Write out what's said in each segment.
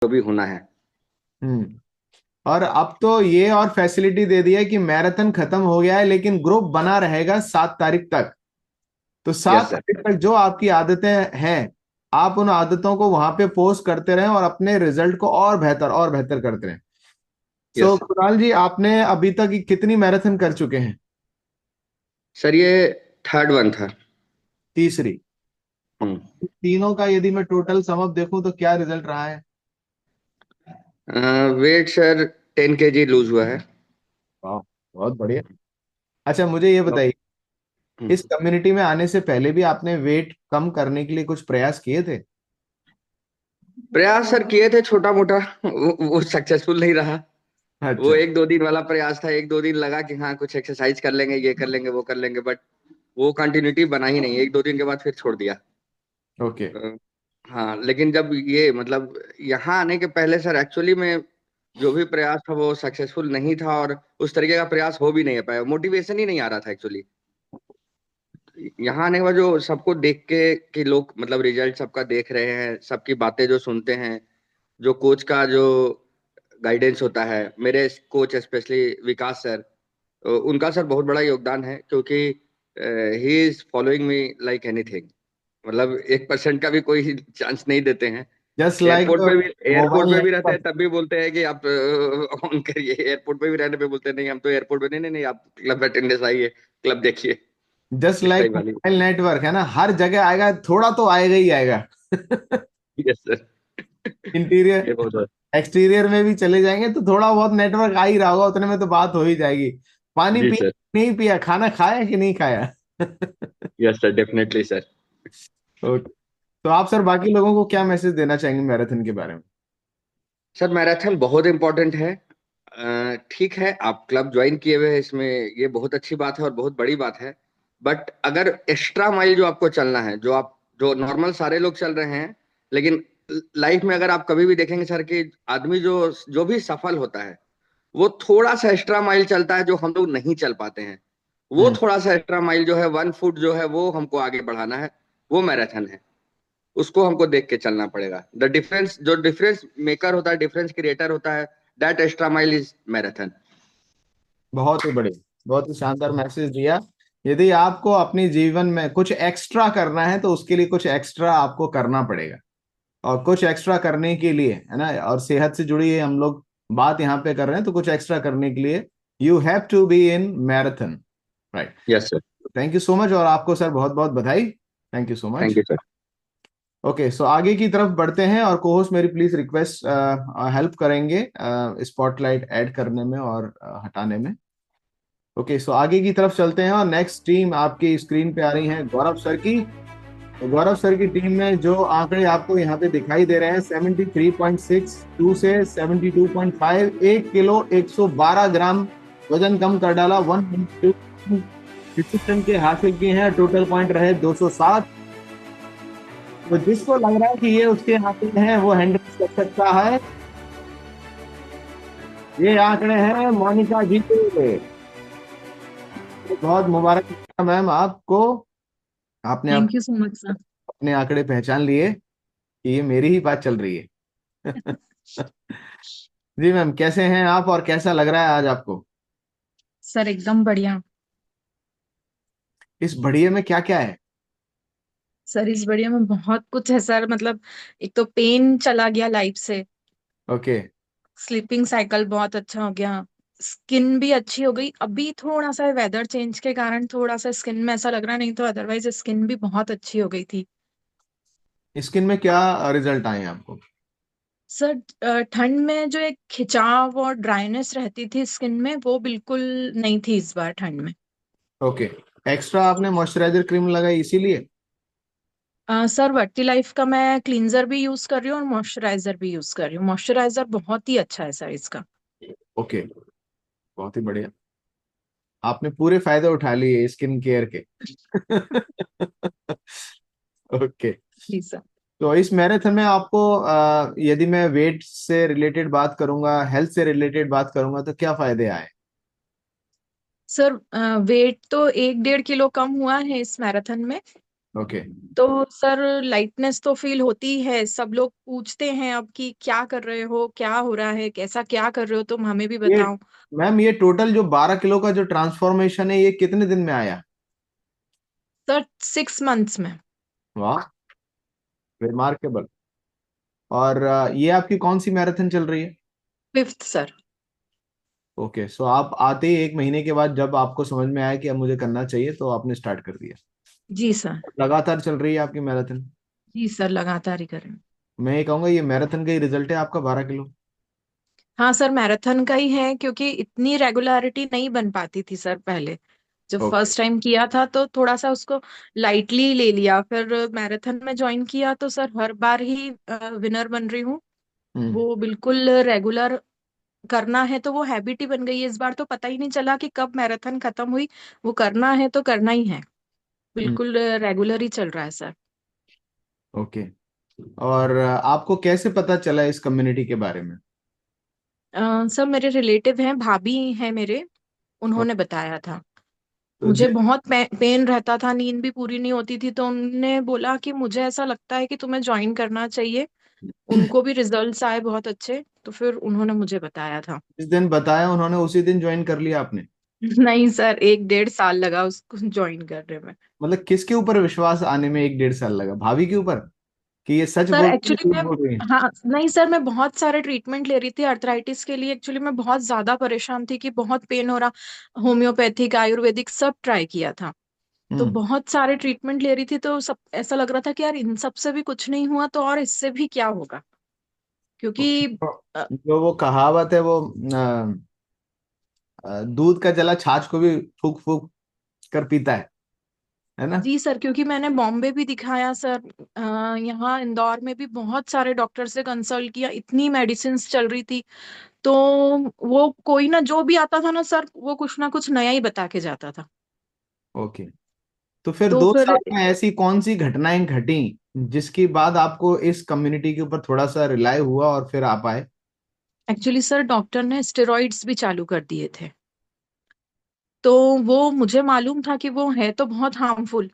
भी होना है। हम्म। और अब तो ये और फैसिलिटी दे दी है कि मैराथन खत्म हो गया है लेकिन ग्रुप बना रहेगा 7 तारीख तक। तो सात यस सर। तारीख तक जो आपकी आदतें हैं, आप उन आदतों को वहां पे पोस्ट करते रहें और अपने रिजल्ट को और बेहतर करते रहें। सो यस कुणाल जी, आपने अभी तक कितनी मैराथन कर चुके हैं? सर, ये थर्ड वन था। तीसरी। हम्म। तीनों का यदि मैं टोटल सम अप देखूं तो क्या रिजल्ट रहा है? वेट सर 10 kg लूज हुआ है। वाह, बहुत बढ़िया। अच्छा, मुझे ये बताइए, हम्म। इस कम्युनिटी में आने से पहले भी आपने वेट कम करने के लिए कुछ प्रयास किए थे? प्रयास सर किए थे छोटा मोटा, वो सक्सेसफुल नहीं रहा। वो अच्छा। 1-2 दिन वाला प्रयास था, 1-2 दिन लगा कि हाँ कुछ एक्सरसाइज कर लेंगे, ये कर लेंगे वो कर लेंगे, बट वो कंटिन्यूटी बना ही नहीं, 1-2 दिन के बाद फिर छोड़ दिया। ओके। अ, हाँ लेकिन जब ये मतलब यहाँ आने के पहले सर एक्चुअली में जो भी प्रयास था वो सक्सेसफुल नहीं था, और उस तरीके का प्रयास हो भी नहीं पाया, मोटिवेशन ही नहीं आ रहा था एक्चुअली। यहाँ आने के बाद जो सबको देख के कि लोग मतलब रिजल्ट सबका देख रहे हैं, सबकी बातें जो सुनते हैं, जो कोच का जो गाइडेंस होता है, मेरे कोच स्पेशली विकास सर, उनका सर बहुत बड़ा योगदान है, क्योंकि he is following me like anything. मतलब 1% का भी कोई चांस नहीं देते हैं। जस्ट लाइक एयरपोर्ट मोबाइल पे भी रहते हैं नेटवर्क। तब भी बोलते हैं कि आप ऑन करिए, एयरपोर्ट पे भी रहने पे बोलते हैं नहीं हम तो एयरपोर्ट पे नहीं, नहीं नहीं आप क्लब अटेंडेंस आइए, क्लब देखिए, जस्ट इस लाइक टाइप वाली। मोबाइल नेटवर्क है ना, हर जगह आएगा, थोड़ा तो आएगा ही आएगा। Yes sir. इंटीरियर ये बहुत। एक्सटीरियर में भी चले जाएंगे तो थोड़ा बहुत नेटवर्क आ ही रहा होगा, उतने में तो बात हो ही जाएगी। पानी जी पिया सर। नहीं पिया, खाना खाया कि नहीं खाया। Yes sir, definitely sir. Okay. तो आप सर बाकी लोगों को क्या मैसेज देना चाहेंगे मैराथन के बारे में? सर मैराथन बहुत इंपॉर्टेंट है। ठीक है आप क्लब ज्वाइन किए हुए हैं इसमें, ये बहुत अच्छी बात है और बहुत बड़ी बात है। बट अगर एक्स्ट्रा माइल जो आपको चलना है, जो नॉर्मल सारे लोग चल रहे हैं, लेकिन लाइफ में अगर आप कभी भी देखेंगे सर कि आदमी जो जो भी सफल होता है, वो थोड़ा सा एक्स्ट्रा माइल चलता है जो हम लोग नहीं चल पाते हैं। वो हम्म। थोड़ा सा एक्स्ट्रा माइल जो है 1 फुट जो है वो हमको आगे बढ़ाना है, वो मैराथन है। उसको हमको देख के चलना पड़ेगा। द डिफरेंस, जो डिफरेंस मेकर होता है, डिफरेंस क्रिएटर होता है, that extra mile is marathon. बहुत ही बढ़िया, बहुत ही शानदार मैसेज दिया। यदि आपको अपनी जीवन में कुछ एक्स्ट्रा करना है तो उसके लिए कुछ एक्स्ट्रा आपको करना पड़ेगा। और कुछ एक्स्ट्रा करने के लिए, है ना, और सेहत से जुड़ी है हम लोग बात यहाँ पे कर रहे हैं, तो कुछ एक्स्ट्रा करने के लिए you have to be in marathon. Right. Yes sir. Thank you so much, और आपको सर बहुत बहुत बधाई। Thank you so thank much. You sir. Okay, so आगे की तरफ बढ़ते हैं, और कोहोस्ट मेरी प्लीज रिक्वेस्ट हेल्प करेंगे स्पॉटलाइट ऐड करने में और हटाने में। ओके, सो आगे की तरफ चलते हैं, और नेक्स्ट टीम आपकी स्क्रीन पे आ रही है गौरव सर की। तो गौरव सर की टीम में जो आंकड़े आपको यहाँ पे दिखाई दे रहे हैं, 73.62 से 72.5, 1 किलो 112 ग्राम वजन कम कर डाला, 1 डिसिप्लिन के हासिल किए हैं, टोटल पॉइंट रहे 207। तो जिसको लग रहा है कि ये उसके आंकड़े हैं वो हैंडल कर सकता है। ये आंकड़े हैं मोनिका जी के। तो बहुत मुबारक मैम आपको। आपने thank you so much sir. अपने आंकड़े पहचान लिए कि ये मेरी ही बात चल रही है। जी मैम, कैसे हैं आप और कैसा लग रहा है आज आपको? सर एकदम बढ़िया। इस बढ़िया में क्या क्या है? सर इस बढ़िया में बहुत कुछ है सर, मतलब एक तो पेन चला गया लाइफ से। ओके। स्लीपिंग साइकिल बहुत अच्छा हो गया। स्किन भी अच्छी हो गई, अभी थोड़ा सा वेदर चेंज के कारण थोड़ा सा स्किन में ऐसा लग रहा, नहीं तो अदरवाइज स्किन भी बहुत अच्छी हो गई थी। स्किन में क्या रिजल्ट आए हैं आपको? सर ठंड में जो एक खिंचाव और ड्राइनेस रहती थी स्किन में, वो बिल्कुल नहीं थी इस बार ठंड में। ओके। एक्स्ट्रा आपने मॉइस्चराइजर क्रीम लगाई इसीलिए? सर वर्टी लाइफ का मैं क्लींजर भी यूज कर रही हूँ और मॉइस्चराइजर भी यूज कर रही हूँ। मॉइस्चराइजर बहुत ही अच्छा है सर इसका। ओके, बहुत ही बढ़िया। आपने पूरे फायदे उठा लिए स्किन केयर के। ओके। जी सर। तो इस मैराथन में आपको यदि मैं वेट से रिलेटेड बात करूंगा, हेल्थ से रिलेटेड बात करूंगा, तो क्या फायदे आए? सर वेट तो 1-1.5 किलो कम हुआ है इस मैराथन में। ओके। तो सर लाइटनेस तो फील होती है, सब लोग पूछते हैं अब कि क्या कर रहे हो, क्या हो रहा है, कैसा क्या कर रहे हो, तुम हमें भी ये बताओ। मैम, ये टोटल जो 12 किलो का जो ट्रांसफॉर्मेशन है, ये कितने दिन में आया? सर 6 मंथ्स में। वाह, रिमार्केबल। और ये आपकी कौन सी मैराथन चल रही है? 5th sir. ओके, सो आप आते ही 1 महीने के बाद जब आपको समझ में आया कि अब मुझे करना चाहिए, तो आपने स्टार्ट कर दिया। जी सर। लगातार चल रही है आपकी मैराथन? जी सर, लगातार ही करें। मैं ये कहूंगा ये मैराथन का ही रिजल्ट है आपका 12 किलो। हाँ सर, मैराथन का ही है, क्योंकि इतनी रेगुलरिटी नहीं बन पाती थी सर पहले। जब ओके। फर्स्ट टाइम किया था तो थोड़ा सा उसको लाइटली ले लिया, फिर मैराथन में ज्वाइन किया तो सर हर बार ही विनर बन रही हूँ। हम्म। वो बिल्कुल रेगुलर करना है तो वो हैबिट ही बन गई है। इस बार तो पता ही नहीं चला कि कब मैराथन खत्म हुई। वो करना है तो करना ही है। हम्म। बिल्कुल रेगुलर ही चल रहा है सर। ओके। और आपको कैसे पता चला इस कम्युनिटी के बारे में? सर मेरे रिलेटिव हैं, भाभी हैं मेरे, ओ, उन्होंने बताया था। तो मुझे बहुत पेन रहता था, नींद भी पूरी नहीं होती थी, तो उन्होंने बोला कि मुझे ऐसा लगता है कि तुम्हें ज्वाइन करना चाहिए। उनको भी रिजल्ट्स आए बहुत अच्छे, तो फिर उन्होंने मुझे बताया था। जिस दिन बताया उन्होंने उसी दिन ज्वाइन कर लिया आपने? नहीं सर, 1 डेढ़ साल लगा उसको ज्वाइन करने में। मतलब किसके ऊपर विश्वास आने में 1 डेढ़ साल लगा? भाभी के ऊपर कि ये सच सर बोल रही है, एक्चुअली झूठ मैं, बोल रही है? हाँ नहीं सर, मैं बहुत सारे ट्रीटमेंट ले रही थी अर्थराइटिस के लिए। एक्चुअली मैं बहुत ज्यादा परेशान थी कि बहुत पेन हो रहा। होम्योपैथिक, आयुर्वेदिक सब ट्राई किया था। तो हम्म। बहुत सारे ट्रीटमेंट ले रही थी, तो सब ऐसा लग रहा था कि यार इन सब से भी कुछ नहीं हुआ तो और इससे भी क्या होगा। क्योंकि अ, जो वो कहावत है, वो दूध का जला छाछ को भी फूक फूक कर पीता है ना? जी सर, क्योंकि मैंने बॉम्बे भी दिखाया सर, यहाँ इंदौर में भी बहुत सारे डॉक्टर से कंसल्ट किया, इतनी मेडिसिन चल रही थी। तो वो कोई ना जो भी आता था ना सर, वो कुछ ना कुछ नया ही बता के जाता था। ओके। तो फिर तो दो फिर साल में ऐसी कौन सी घटनाएं घटी जिसके बाद आपको इस कम्युनिटी के ऊपर थोड़ा सा रिलाय हुआ और फिर आप आए? एक्चुअली सर डॉक्टर ने स्टेरॉइड्स भी चालू कर दिए थे। तो वो मुझे मालूम था कि वो है तो बहुत हार्मफुल,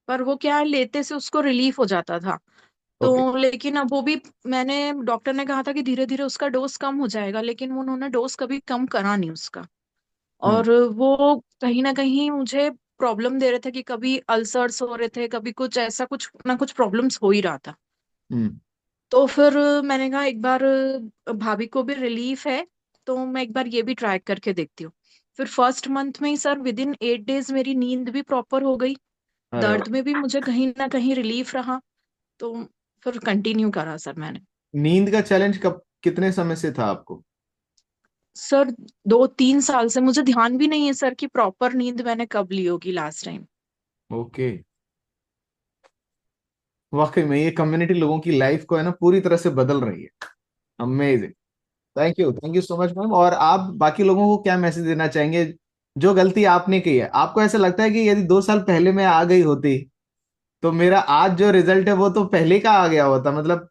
पर वो क्या है, लेते से उसको रिलीफ हो जाता था। ओके। तो लेकिन अब वो भी, मैंने, डॉक्टर ने कहा था कि धीरे धीरे उसका डोज कम हो जाएगा, लेकिन वो उन्होंने डोज कभी कम करा नहीं उसका। हम्म। और वो कहीं ना कहीं मुझे प्रॉब्लम दे रहे थे कि कभी अल्सर्स हो रहे थे, कभी कुछ ऐसा, कुछ ना कुछ प्रॉब्लम्स हो ही रहा था। हम्म। तो फिर मैंने कहा एक बार भाभी को भी रिलीफ है तो मैं एक बार ये भी ट्राई करके देखती हूँ। फिर फर्स्ट मंथ में ही सर विद इन 8 डेज मेरी नींद भी प्रॉपर हो गई। अरे दर्द वाह। में भी मुझे कहीं ना कहीं रिलीफ रहा। तो फिर कंटिन्यू करा सर मैंने। नींद का चैलेंज कब, कितने समय से था आपको? सर 2-3 साल से मुझे ध्यान भी नहीं है सर कि प्रॉपर नींद मैंने कब ली होगी लास्ट टाइम। ओके। वाकई में ये कम्युनिटी लोगों की लाइफ को है ना पूरी तरह से बदल रही है। Amazing. Thank you so much ma'am. और आप बाकी लोगों को क्या मैसेज देना चाहेंगे? जो गलती आपने की है, आपको ऐसा लगता है कि यदि 2 साल पहले मैं आ गई होती तो मेरा आज जो रिजल्ट है वो तो पहले का आ गया होता, मतलब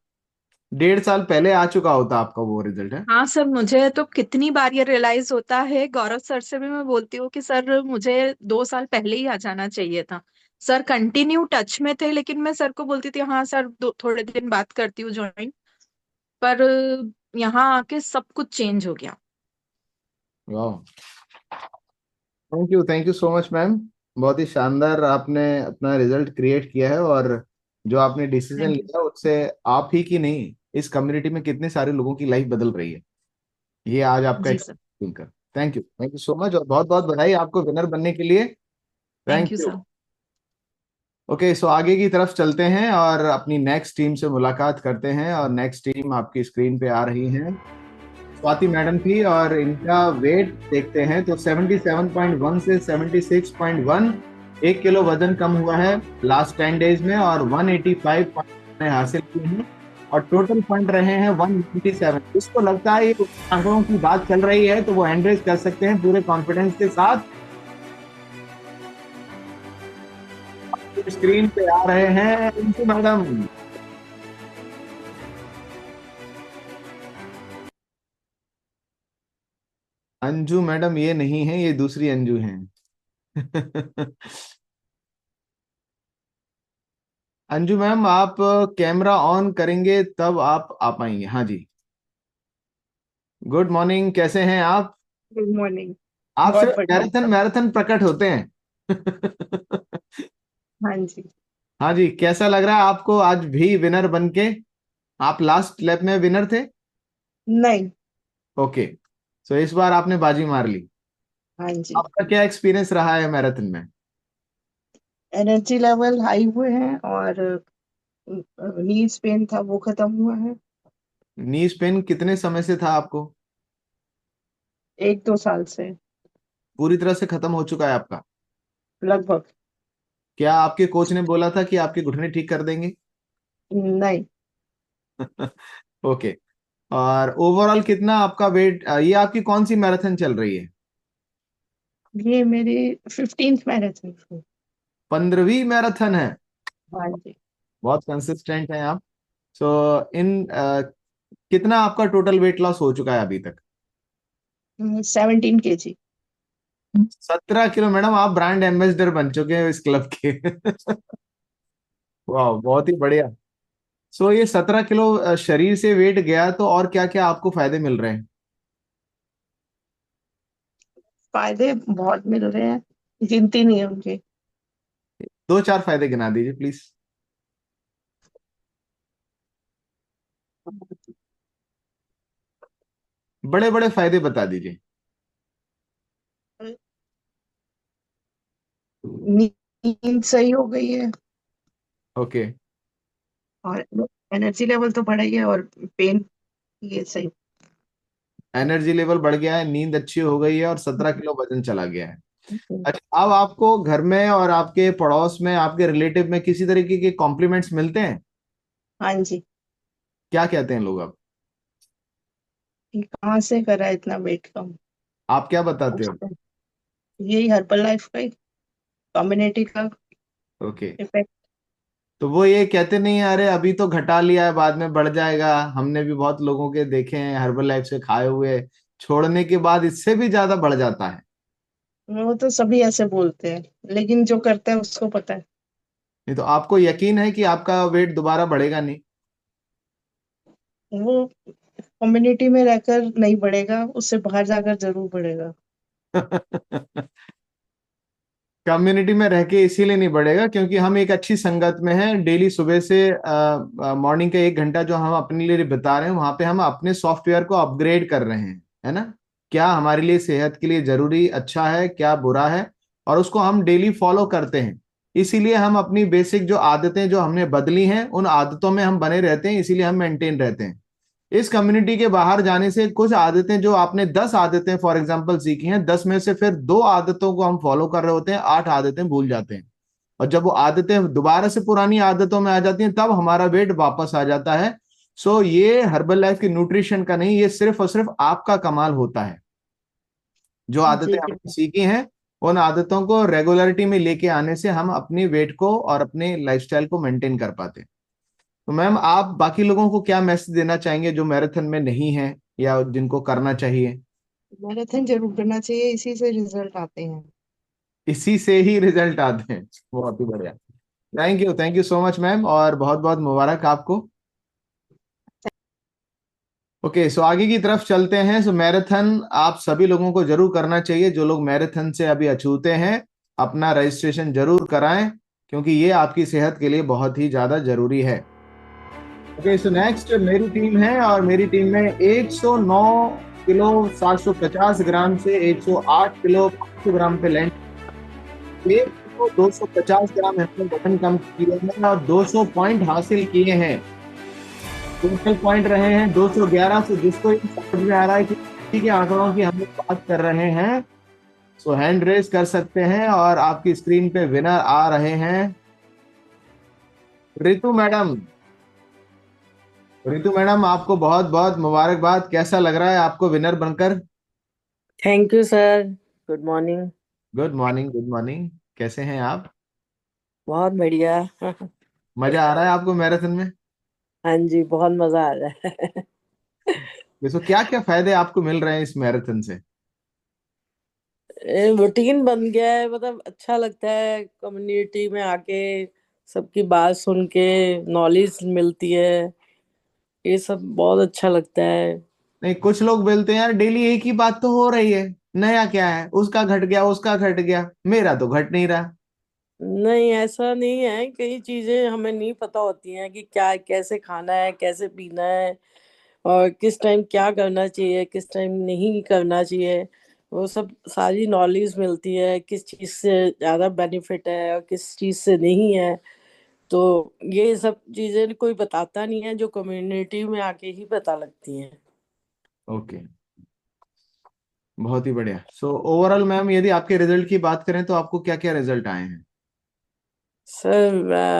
1.5 साल पहले आ चुका होता आपका वो रिजल्ट है? हाँ सर, मुझे तो कितनी बार ये रियलाइज होता है, गौरव सर से भी मैं बोलती हूँ कि सर मुझे 2 साल पहले ही आ जाना चाहिए था। सर कंटिन्यू टच में थे, लेकिन मैं सर को बोलती थी हाँ सर, थोड़े दिन बात करती हूँ ज्वाइन। पर यहाँ आके सब कुछ चेंज हो गया। वाह। Thank you so much ma'am. बहुत ही शानदार आपने अपना रिजल्ट क्रिएट किया है। और जो आपने डिसीजन थैंक यू। लिया उससे आप ही की नहीं, इस कम्युनिटी में कितने सारे लोगों की लाइफ बदल रही है, ये आज आपका जी एक सर। सुनकर। थैंक यू सो मच, और बहुत बहुत बधाई आपको विनर बनने के लिए। Thank thank you you. Sir. Okay, so आगे की तरफ चलते हैं और अपनी नेक्स्ट टीम से मुलाकात करते हैं। और नेक्स्ट टीम आपकी स्क्रीन पे आ रही है, स्वाति मैडम की। और इनका वेट देखते हैं तो 77.1 से 76.1, 1 किलो वजन कम हुआ है लास्ट 10 डेज में। और 185 पॉइंट हासिल किए हैं। और टोटल पॉइंट रहे हैं 197। जिसको लगता है ये आंकड़ों की बात चल रही है तो वो हैंड कर सकते हैं पूरे कॉन्फिडेंस के साथ। स्क्रीन पे आ रहे हैं अंशु मैडम। अंजू मैडम ये नहीं है, ये दूसरी अंजू हैं। अंजू मैम, आप कैमरा ऑन करेंगे तब आप आ पाएंगे। हाँ जी। गुड मॉर्निंग, कैसे हैं आप? Good morning. आप बहुत सिर्फ बढ़िया। मैराथन मैराथन प्रकट होते हैं। हाँ जी। हाँ जी, कैसा लग रहा है आपको आज भी विनर बन के? आप लास्ट लैप में विनर थे? नहीं। ओके, सो इस बार आपने बाजी मार ली। हाँ जी। आपका क्या एक्सपीरियंस रहा है मैराथन में? एनर्जी लेवल हाई हुए हैं और नीज पेन था वो खत्म हुआ है। नीज पेन कितने समय से था आपको? 1-2 साल से पूरी तरह से खत्म हो चुका है आपका? लगभग। क्या आपके कोच ने बोला था कि आपके घुटने ठीक कर देंगे? नहीं। ओके। और ओवरऑल कितना आपका वेट, ये आपकी कौन सी मैराथन चल रही है? ये मेरी 15th मैराथन थी। 15वीं मैराथन है। हाँ जी। बहुत कंसिस्टेंट है आप। सो इन कितना आपका टोटल वेट लॉस हो चुका है अभी तक? 17 kg। 17 किलो। मैडम, आप ब्रांड एम्बेसडर बन चुके हैं इस क्लब के। वाह, बहुत ही बढ़िया। सो ये 17 किलो शरीर से वेट गया, तो और क्या क्या आपको फायदे मिल रहे हैं? फायदे बहुत मिल रहे हैं, गिनती नहीं है उनकी। दो चार फायदे गिना दीजिए प्लीज। बड़े बड़े फायदे बता दीजिए। नींद सही हो गई है ओके। और एनर्जी लेवल तो बढ़ा ही है और पेन ये सही। एनर्जी लेवल बढ़ गया है, नींद अच्छी हो गई है और 17 किलो वजन चला गया है। अच्छा, अब आपको घर में और आपके पड़ोस में, आपके रिलेटिव में किसी तरीके के कॉम्प्लीमेंट्स मिलते हैं? हाँ जी। क्या कहते हैं लोग अब? ये कहाँ से करा इतना वेट कम। आप क्या बताते हो? यही हर्बल लाइफ का ही कम्युनिटी का ओके। इफेक्ट। तो वो ये कहते नहीं है, अरे अभी तो घटा लिया है, बाद में बढ़ जाएगा? हमने भी बहुत लोगों के देखे हैं हर्बल लाइफ से खाए हुए, छोड़ने के बाद इससे भी ज्यादा बढ़ जाता है। वो तो सभी ऐसे बोलते हैं लेकिन जो करता है उसको पता है। नहीं तो आपको यकीन है कि आपका वेट दोबारा बढ़ेगा नहीं? वो कम्युनिटी में रहकर नहीं बढ़ेगा, उससे बाहर जाकर जरूर बढ़ेगा। कम्युनिटी में रह के इसीलिए नहीं बढ़ेगा क्योंकि हम एक अच्छी संगत में हैं। डेली सुबह से मॉर्निंग का 1 घंटा जो हम अपने लिए बिता रहे हैं, वहां पे हम अपने सॉफ्टवेयर को अपग्रेड कर रहे हैं, है ना? क्या हमारे लिए सेहत के लिए जरूरी, अच्छा है, क्या बुरा है, और उसको हम डेली फॉलो करते हैं। इसीलिए हम अपनी बेसिक जो आदतें जो हमने बदली हैं, उन आदतों में हम बने रहते हैं, इसीलिए हम मेंटेन रहते हैं। इस कम्युनिटी के बाहर जाने से कुछ आदतें, जो आपने 10 आदतें फॉर एग्जांपल सीखी हैं, 10 में से फिर 2 आदतों को हम फॉलो कर रहे होते हैं, 8 आदतें भूल जाते हैं। और जब वो आदतें दोबारा से पुरानी आदतों में आ जाती हैं, तब हमारा वेट वापस आ जाता है। सो ये हर्बल लाइफ की न्यूट्रिशन का नहीं, ये सिर्फ और सिर्फ आपका कमाल होता है। जो आदतें जी जी। हमने सीखी हैं, उन आदतों को रेगुलरिटी में लेके आने से हम अपनी वेट को और अपने लाइफस्टाइल को मेंटेन कर पाते हैं। तो मैम, आप बाकी लोगों को क्या मैसेज देना चाहेंगे जो मैराथन में नहीं है या जिनको करना चाहिए? मैराथन जरूर करना चाहिए, इसी से रिजल्ट आते हैं। इसी से ही रिजल्ट आते हैं। बहुत ही बढ़िया। Thank you so much ma'am, और बहुत बहुत मुबारक आपको। ओके, सो आगे की तरफ चलते हैं। सो मैराथन आप सभी लोगों को जरूर करना चाहिए। जो लोग मैराथन से अभी अछूते हैं, अपना रजिस्ट्रेशन जरूर कराएं, क्योंकि ये आपकी सेहत के लिए बहुत ही ज्यादा जरूरी है। ओके, सो नेक्स्ट मेरी टीम है, और मेरी टीम में 109 किलो 750 ग्राम से 108 किलो 500 ग्राम पे लैंड। 1 किलो 250 ग्राम हमने वजन कम किया है और 200 पॉइंट हासिल किए हैं। टोटल पॉइंट रहे हैं 211। से जिसको ये समझ में आ रहा है कि किसी के आंकड़ों की हम लोग बात कर रहे हैं, सो हैंड रेज कर सकते हैं, और आपकी स्क्रीन पे विनर आ रहे हैं रितु मैडम। रितु मैडम, आपको बहुत बहुत मुबारकबाद। कैसा लग रहा है आपको विनर बनकर? Thank you sir. Good morning. Good morning, good morning. कैसे हैं आप? बहुत बढ़िया। मजा आ रहा है आपको मैराथन में? हाँ जी, बहुत मजा आ रहा है। देखो, क्या क्या फायदे आपको मिल रहे हैं इस मैराथन से? रूटीन बन गया है, मतलब अच्छा लगता है कम्युनिटी में आके, सबकी बात सुन के नॉलेज मिलती है, ये सब बहुत अच्छा लगता है। नहीं, कुछ लोग बोलते हैं यार डेली एक ही बात तो हो रही है, नया क्या है, उसका घट गया उसका घट गया, मेरा तो घट नहीं रहा। नहीं, ऐसा नहीं है, कई चीजें हमें नहीं पता होती हैं कि क्या कैसे खाना है, कैसे पीना है, और किस टाइम क्या करना चाहिए, किस टाइम नहीं करना चाहिए। वो सब सारी नॉलेज मिलती है, किस चीज से ज्यादा बेनिफिट है और किस चीज से नहीं है। तो ये सब चीजें कोई बताता नहीं है, जो कम्युनिटी में आके ही पता लगती हैं। ओके, बहुत ही बढ़िया। सो ओवरऑल मैम, यदि आपके रिजल्ट की बात करें तो आपको क्या क्या रिजल्ट आए हैं? सर,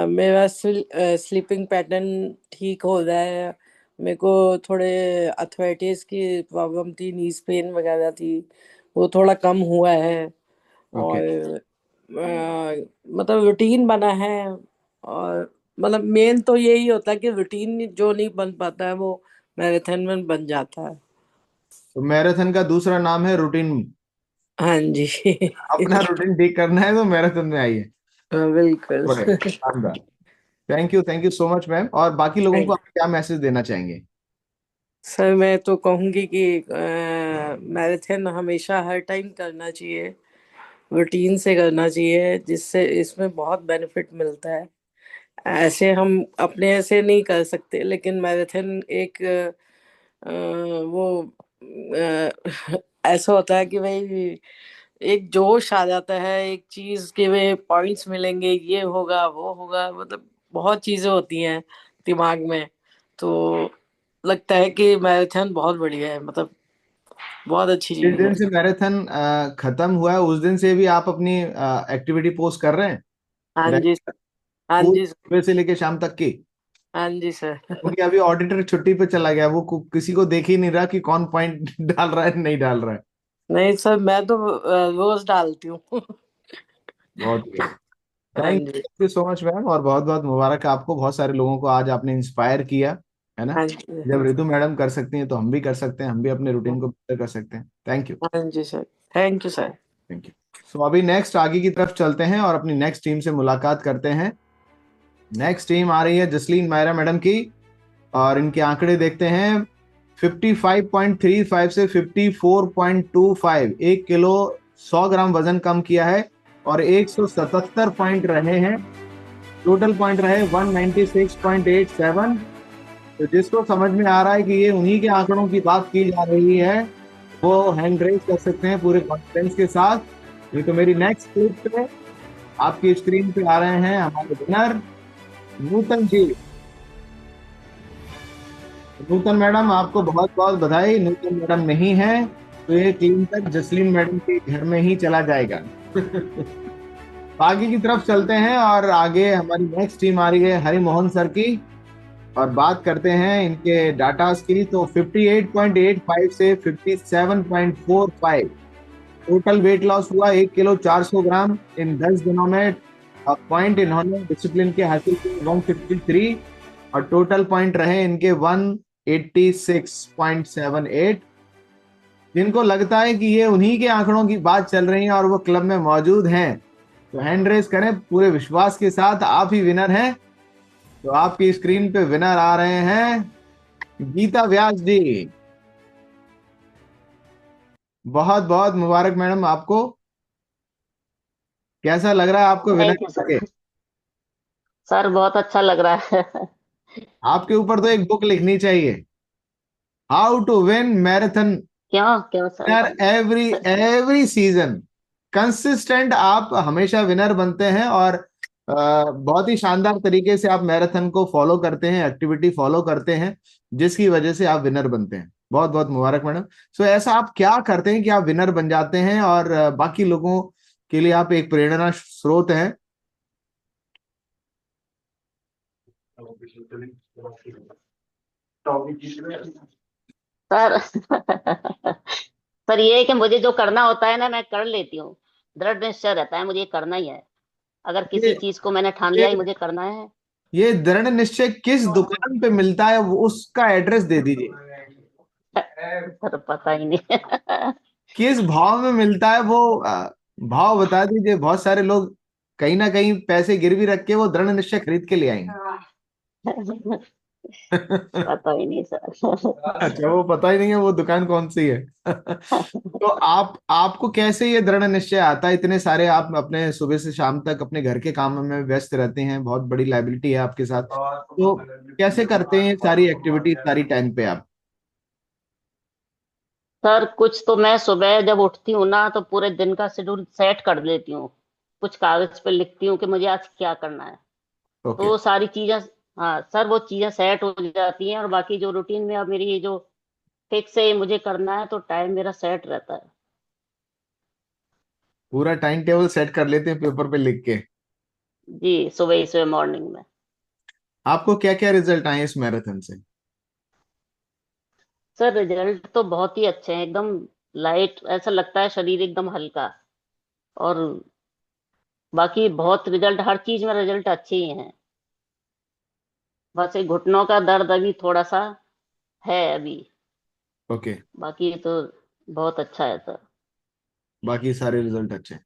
मेरा स्लीपिंग पैटर्न ठीक हो रहा है। मेरे को थोड़े अर्थराइटिस की प्रॉब्लम थी, नीज पेन वगैरह थी, वो थोड़ा कम हुआ है। ओके, और मतलब रूटीन बना है। और मतलब मेन तो यही होता है कि रूटीन जो नहीं बन पाता है वो मैराथन में बन जाता है। तो मैराथन का दूसरा नाम है रूटीन। हाँ जी। अपना रूटीन ठीक करना है तो मैराथन में आइए। हाँ, बिल्कुल। बढ़िया, शानदार। Thank you so much ma'am. और बाकी लोगों को आप क्या मैसेज देना चाहेंगे? सर, मैं तो कहूंगी कि मैराथन हमेशा हर टाइम करना चाहिए, रूटीन से करना चाहिए, जिससे इसमें बहुत बेनिफिट मिलता है। ऐसे हम अपने ऐसे नहीं कर सकते, लेकिन मैराथन एक वो ऐसा होता है कि भाई एक जोश आ जाता है, एक चीज के वे पॉइंट्स मिलेंगे, ये होगा वो होगा, मतलब बहुत चीजें होती हैं दिमाग में। तो लगता है कि मैराथन बहुत बढ़िया है, मतलब बहुत अच्छी जिस चीज दिन है। से मैराथन खत्म हुआ है उस दिन से भी आप अपनी एक्टिविटी पोस्ट कर रहे हैं? हाँ रैली जी सर। हाँ पूरी जी सर। सुबह से लेके शाम तक की? हाँ जी सर। क्योंकि अभी ऑडिटर छुट्टी पे चला गया, वो किसी को देख ही नहीं रहा कि कौन पॉइंट डाल रहा है नहीं डाल रहा है। नहीं सर, मैं तो रोज डालती हूँ। बहुत हाँ थैंक जी। यू सो मच मैम, और बहुत बहुत मुबारक है आपको। बहुत सारे लोगों को आज आपने इंस्पायर किया, है ना? हाँ जी। जब रितु मैडम कर सकती हैं तो हम भी कर सकते हैं, हम भी अपने रूटीन को बेहतर कर सकते हैं। Thank you. हाँ जी sir. Thank you sir. Thank you. So अभी नेक्स्ट आगे की तरफ चलते हैं और अपनी नेक्स्ट टीम से मुलाकात करते हैं। नेक्स्ट टीम आ रही है जसलीन मायरा मैडम की, और इनके आंकड़े देखते हैं। 55.35 से 54.25, 1 किलो 100 ग्राम वजन कम किया है, और 177 पॉइंट रहे हैं। टोटल पॉइंट रहे 196.87। तो जिसको समझ में आ रहा है कि ये उन्हीं के आंकड़ों की बात की जा रही है, वो हैंड रेज कर सकते हैं पूरे कॉन्फिडेंस के साथ। ये तो मेरी नेक्स्ट क्लिप पे आपकी स्क्रीन पे आ रहे हैं हमारे विनर नूतन जी। नूतन मैडम, आपको बहुत बहुत बधाई। नूतन मैडम नहीं है तो ये टीम तक जसलीन मैडम के घर में ही चला जाएगा। आगे की तरफ चलते हैं, और आगे हमारी नेक्स्ट टीम आ रही है हरि मोहन सर की, और बात करते हैं इनके डाटास की। तो 58.85 से 57.45 टोटल वेट लॉस हुआ, 1 किलो 400 ग्राम इन 10 दिनों में। पॉइंट इन्होंने डिसिप्लिन के हासिल किए 153, और टोटल पॉइंट रहे इनके 186.78। जिनको लगता है कि ये उन्हीं के आंकड़ों की बात चल रही है और वो क्लब में मौजूद हैं, तो हैंड रेस करें पूरे विश्वास के साथ, आप ही विनर हैं। तो आपकी स्क्रीन पे विनर आ रहे हैं गीता व्यास जी। बहुत बहुत मुबारक मैडम आपको। कैसा लग रहा है आपको विनर थैंक यू सर। करके? सर बहुत अच्छा लग रहा है। आपके ऊपर तो एक बुक लिखनी चाहिए, हाउ टू विन मैराथन क्यों क्यों sir? Winner every every season. Consistent आप हमेशा विनर बनते हैं, और बहुत ही शानदार तरीके से आप मैराथन को फॉलो करते हैं, एक्टिविटी फॉलो करते हैं, जिसकी वजह से आप विनर बनते हैं। बहुत बहुत मुबारक मैडम। सो ऐसा आप क्या करते हैं कि आप विनर बन जाते हैं और बाकी लोगों के लिए आप एक प्रेरणा स्रोत हैं? सर सर ये है कि मुझे जो करना होता है ना मैं कर लेती हूँ। दृढ़ निश्चय रहता है, मुझे ये करना ही है। अगर किसी ये चीज को मैंने ठान लिया ये ही मुझे करना है। ये दृढ़ निश्चय किस दुकान पे मिलता है, वो उसका एड्रेस दे दीजिए। सर पता ही नहीं। किस भाव में मिलता है वो भाव बता दीजिए। बहुत सारे लोग कहीं ना कहीं पैसे गिरवी रख के वो दृढ़ निश्चय खरीद के ले आएंगे। पता ही नहीं सर। अच्छा, वो पता ही नहीं है वो दुकान कौन सी है। तो आपको कैसे ये दृढ़ निश्चय आता है? इतने सारे आप अपने सुबह से शाम तक अपने घर के कामों में व्यस्त रहते हैं, बहुत बड़ी लाइबिलिटी है आपके साथ, तो कैसे करते हैं सारी एक्टिविटी सारी टाइम पे आप? सर कुछ तो मैं सुबह जब उठती हूँ ना तो पूरे दिन का शेड्यूल सेट कर लेती हूँ, कुछ कागज पे लिखती हूँ कि मुझे आज क्या करना है, तो ओके। वो सारी चीजें, हाँ सर वो चीजें सेट हो जाती हैं, और बाकी जो रूटीन में अब मेरी ये जो फिक्स है ये मुझे करना है, तो टाइम मेरा सेट रहता है। पूरा टाइम टेबल सेट कर लेते हैं पेपर पे लिख के। जी, सुबह ही सुबह मॉर्निंग में। आपको क्या क्या रिजल्ट आए इस मैराथन से? सर रिजल्ट तो बहुत ही अच्छे हैं, एकदम लाइट, ऐसा लगता है शरीर एकदम हल्का, और बाकी बहुत रिजल्ट, हर चीज में रिजल्ट अच्छे ही हैं। बस ये घुटनों का दर्द अभी थोड़ा सा है अभी, ओके। बाकी तो बहुत अच्छा है सर। बाकी सारे रिजल्ट अच्छे हैं,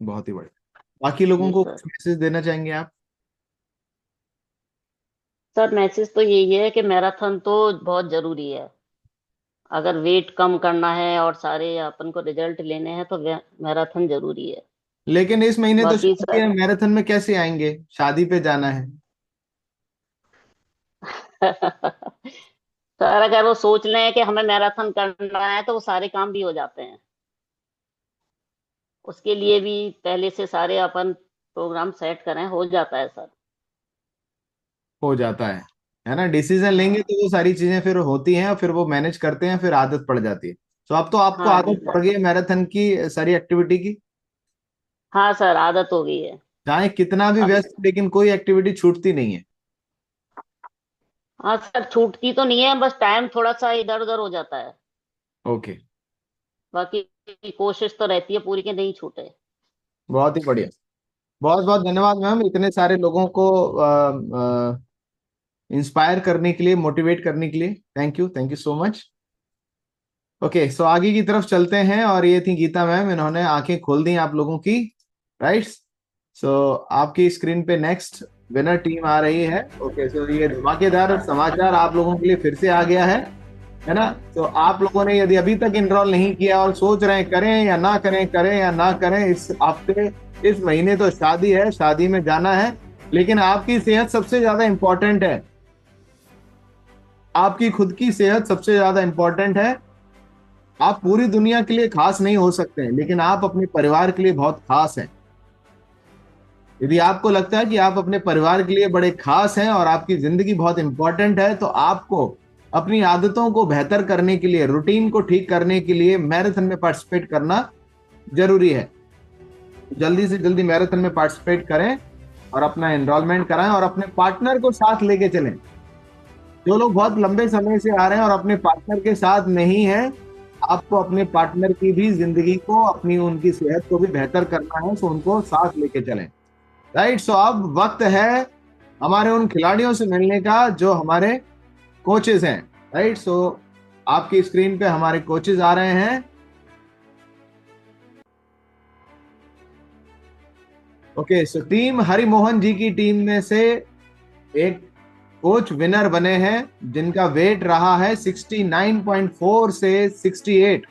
बहुत ही बढ़िया। बाकी लोगों जी को सर। कुछ मैसेज देना चाहेंगे आप? सर मैसेज तो यही है कि मैराथन तो बहुत जरूरी है, अगर वेट कम करना है और सारे अपन को रिजल्ट लेने हैं तो मैराथन जरूरी है। लेकिन इस महीने तो बाकी शादी सर है, मैराथन में कैसे आएंगे? शादी पे जाना है। सर अगर वो सोच लें कि हमें मैराथन करना है तो वो सारे काम भी हो जाते हैं, उसके लिए भी पहले से सारे अपन प्रोग्राम सेट करें, हो जाता है सर। हो जाता है ना? डिसीजन लेंगे हाँ। तो वो सारी चीजें फिर होती हैं और फिर वो मैनेज करते हैं, फिर आदत पड़ जाती है। तो अब तो आपको हाँ जी आदत पड़ सर। गई है मैराथन की सारी एक्टिविटी की। हाँ सर, आदत हो गई है। चाहे कितना भी अब व्यस्त, लेकिन कोई एक्टिविटी छूटती नहीं है। हाँ सर, छूटती तो नहीं है, बस टाइम थोड़ा सा इधर उधर हो जाता है, ओके। बाकी कोशिश तो रहती है पूरी कि नहीं छूटे। बहुत ही बढ़िया। बहुत बहुत धन्यवाद मैम, इतने सारे लोगों को इंस्पायर करने के लिए, मोटिवेट करने के लिए। Thank you so much. Okay, so आगे की तरफ चलते हैं, और ये थी गीता मैम, इन्होंने आंखें खोल दी आप लोगों की। राइट। सो आपकी स्क्रीन पे नेक्स्ट विनर टीम आ रही है। ओके, सो ये धमाकेदार समाचार आप लोगों के लिए फिर से आ गया है ना? तो आप लोगों ने यदि अभी तक इनरोल नहीं किया और सोच रहे हैं करें या ना करें, करें या ना करें, इस हफ्ते इस महीने तो शादी है, शादी में जाना है, लेकिन आपकी सेहत सबसे ज्यादा इंपॉर्टेंट है। आपकी खुद की सेहत सबसे ज्यादा इंपॉर्टेंट है। आप पूरी दुनिया के लिए खास नहीं हो सकते हैं, लेकिन आप अपने परिवार के लिए बहुत खास हैं। यदि आपको लगता है कि आप अपने परिवार के लिए बड़े खास हैं और आपकी जिंदगी बहुत इंपॉर्टेंट है, तो आपको अपनी आदतों को बेहतर करने के लिए, रूटीन को ठीक करने के लिए मैराथन में पार्टिसिपेट करना जरूरी है। जल्दी से जल्दी मैराथन में पार्टिसिपेट करें और अपना एनरोलमेंट कराएं, और अपने पार्टनर को साथ लेके चलें। जो लोग बहुत लंबे समय से आ रहे हैं और अपने पार्टनर के साथ नहीं है, आपको अपने पार्टनर की भी जिंदगी को, अपनी उनकी सेहत को भी बेहतर करना है, तो उनको साथ लेके चलें। राइट। सो अब वक्त है हमारे उन खिलाड़ियों से मिलने का जो हमारे कोचेस हैं। राइट। सो आपकी स्क्रीन पे हमारे कोचेस आ रहे हैं। ओके, सो टीम हरिमोहन जी की टीम में से एक कोच विनर बने हैं, जिनका वेट रहा है 69.4 से 68।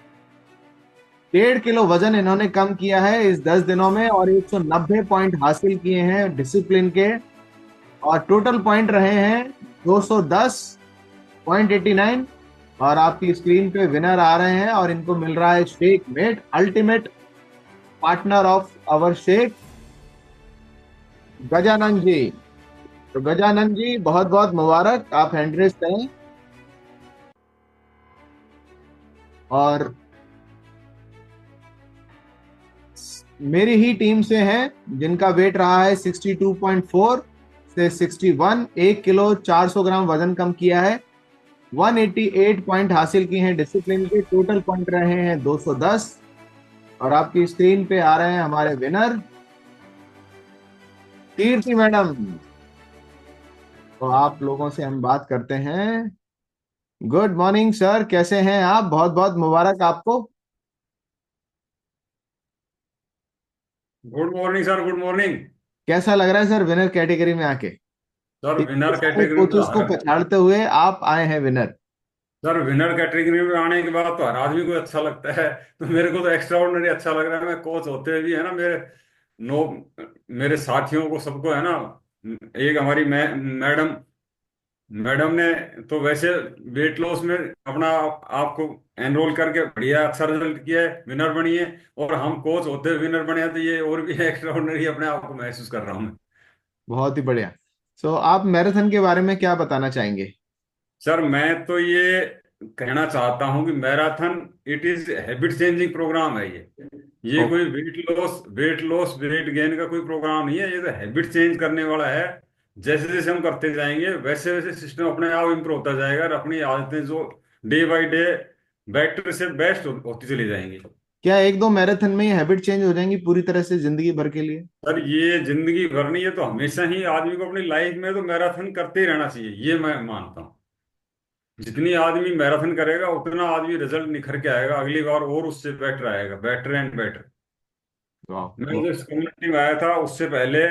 1.5 किलो वजन इन्होंने कम किया है इस 10 दिनों में, और 190 पॉइंट हासिल किए हैं डिसिप्लिन के, और टोटल पॉइंट रहे हैं 210.89। और आपकी स्क्रीन पे विनर आ रहे हैं, और इनको मिल रहा है Sheikh mate, ultimate partner of our Sheikh, Gajanan ji. तो गजानन जी, बहुत बहुत मुबारक, आप हैंड रेस करें। और मेरी ही टीम से हैं जिनका वेट रहा है 62.4 से 61, 1 किलो 400 ग्राम वजन कम किया है, 188 पॉइंट हासिल किए हैं डिसिप्लिन के, टोटल पॉइंट रहे हैं 210। और आपकी स्क्रीन पे आ रहे हैं हमारे विनर, कीर्ति मैडम। तो आप लोगों से हम बात करते हैं। गुड मॉर्निंग सर, कैसे हैं आप? बहुत बहुत मुबारक आपको। Good morning sir, good morning. कैसा लग रहा है सर विनर कैटेगरी में आके? सर विनर इतने सारे कैटेगरी में तो कोचेस को पछाड़ते हुए आप आए हैं विनर। सर विनर कैटेगरी में आने के बाद तो हर आदमी को अच्छा लगता है। तो मेरे को तो एक्स्ट्रा ऑर्डिनरी अच्छा लग रहा है। मैं कोच होते हुए भी है ना, नो मेरे साथियों को सबको है ना, एक हमारी मैडम मैडम ने तो वैसे वेट लॉस में अपना आपको एनरोल करके बढ़िया अच्छा रिजल्ट किया है, विनर बनी है। और हम कोच होते हुए विनर बने हैं, तो ये और भी एक्स्ट्रा ऑर्डिनरी अपने आप को महसूस कर रहा हूँ मैं। बहुत ही बढ़िया। सो आप मैराथन के बारे में क्या बताना चाहेंगे? सर मैं तो ये कहना चाहता हूं कि marathon it is habit changing program है। ये ओके। कोई वेट लॉस वेट गेन का कोई प्रोग्राम नहीं है। ये तो हैबिट चेंज करने वाला है। जैसे जैसे हम करते जाएंगे वैसे वैसे सिस्टम अपने आप इम्प्रूव होता जाएगा, और अपनी आदतें जो डे बाय डे बेटर से बेस्ट होती चली जाएंगी। क्या एक दो मैराथन में ये हैबिट चेंज हो जाएंगी पूरी तरह से जिंदगी भर के लिए? सर ये जिंदगी भर नहीं है, तो हमेशा ही आदमी को अपनी लाइफ में तो मैराथन करते ही रहना चाहिए, ये मैं मानता हूँ। जितनी आदमी मैराथन करेगा उतना आदमी रिजल्ट निखर के आएगा, अगली बार और उससे बेटर आएगा, बेटर एंड बेटर। मैं वाह। जो इस कम्युनिटी में आया था उससे पहले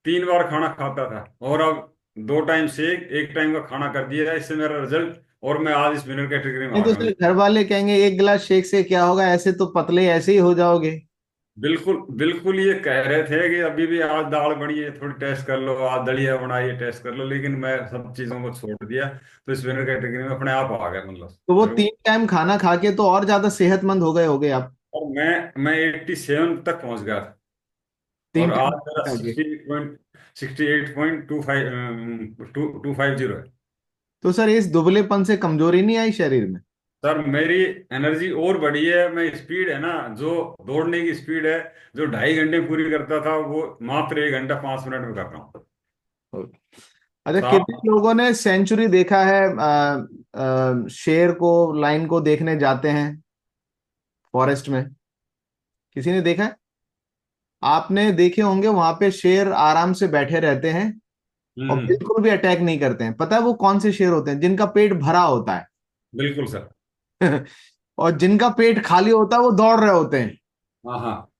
3 बार खाना खाता था, और अब 2 टाइम शेक, एक टाइम का खाना कर दिया है। इससे मेरा रिजल्ट, और मैं आज इस विनर कैटेगरी में नहीं आ तो गया सर हूँ। घर वाले कहेंगे एक गिलास शेक से क्या होगा, ऐसे तो पतले ऐसे ही हो जाओगे। बिल्कुल बिल्कुल, ये कह रहे थे कि अभी भी आज दाल बनी है, थोड़ी टेस्ट कर लो, आज दलिया बनाई है, टेस्ट कर लो, लेकिन मैं सब चीजों को छोड़ दिया। तो इस विनर कैटेगरी में अपने आप आ गया, मतलब तो वो मेरे को। 3 टाइम खाना खा के तो और ज्यादा सेहतमंद हो गए होगे आप। और मैं 87 तक पहुंच गया था। तीन और टाइम आज मेरा खाना खा के। 68.250 है। तो सर इस दुबलेपन से कमजोरी नहीं आई शरीर में? सर मेरी एनर्जी और बढ़ी है। मैं स्पीड है ना, जो दौड़ने की स्पीड है, जो 2.5 घंटे पूरी करता था, वो मात्र 1 घंटा 5 मिनट में कर रहा हूँ। अच्छा, कितने साहब, लोगों ने सेंचुरी देखा है? शेर को, लाइन को देखने जाते हैं फॉरेस्ट में, किसी ने देखा है? आपने देखे होंगे वहां पे शेर आराम से बैठे रहते हैं और हम्म, बिल्कुल भी अटैक नहीं करते हैं। पता है वो कौन से शेर होते हैं? जिनका पेट भरा होता बिल्कुल सर। है और जिनका पेट खाली होता है वो दौड़ रहे होते हैं। हाँ हाँ।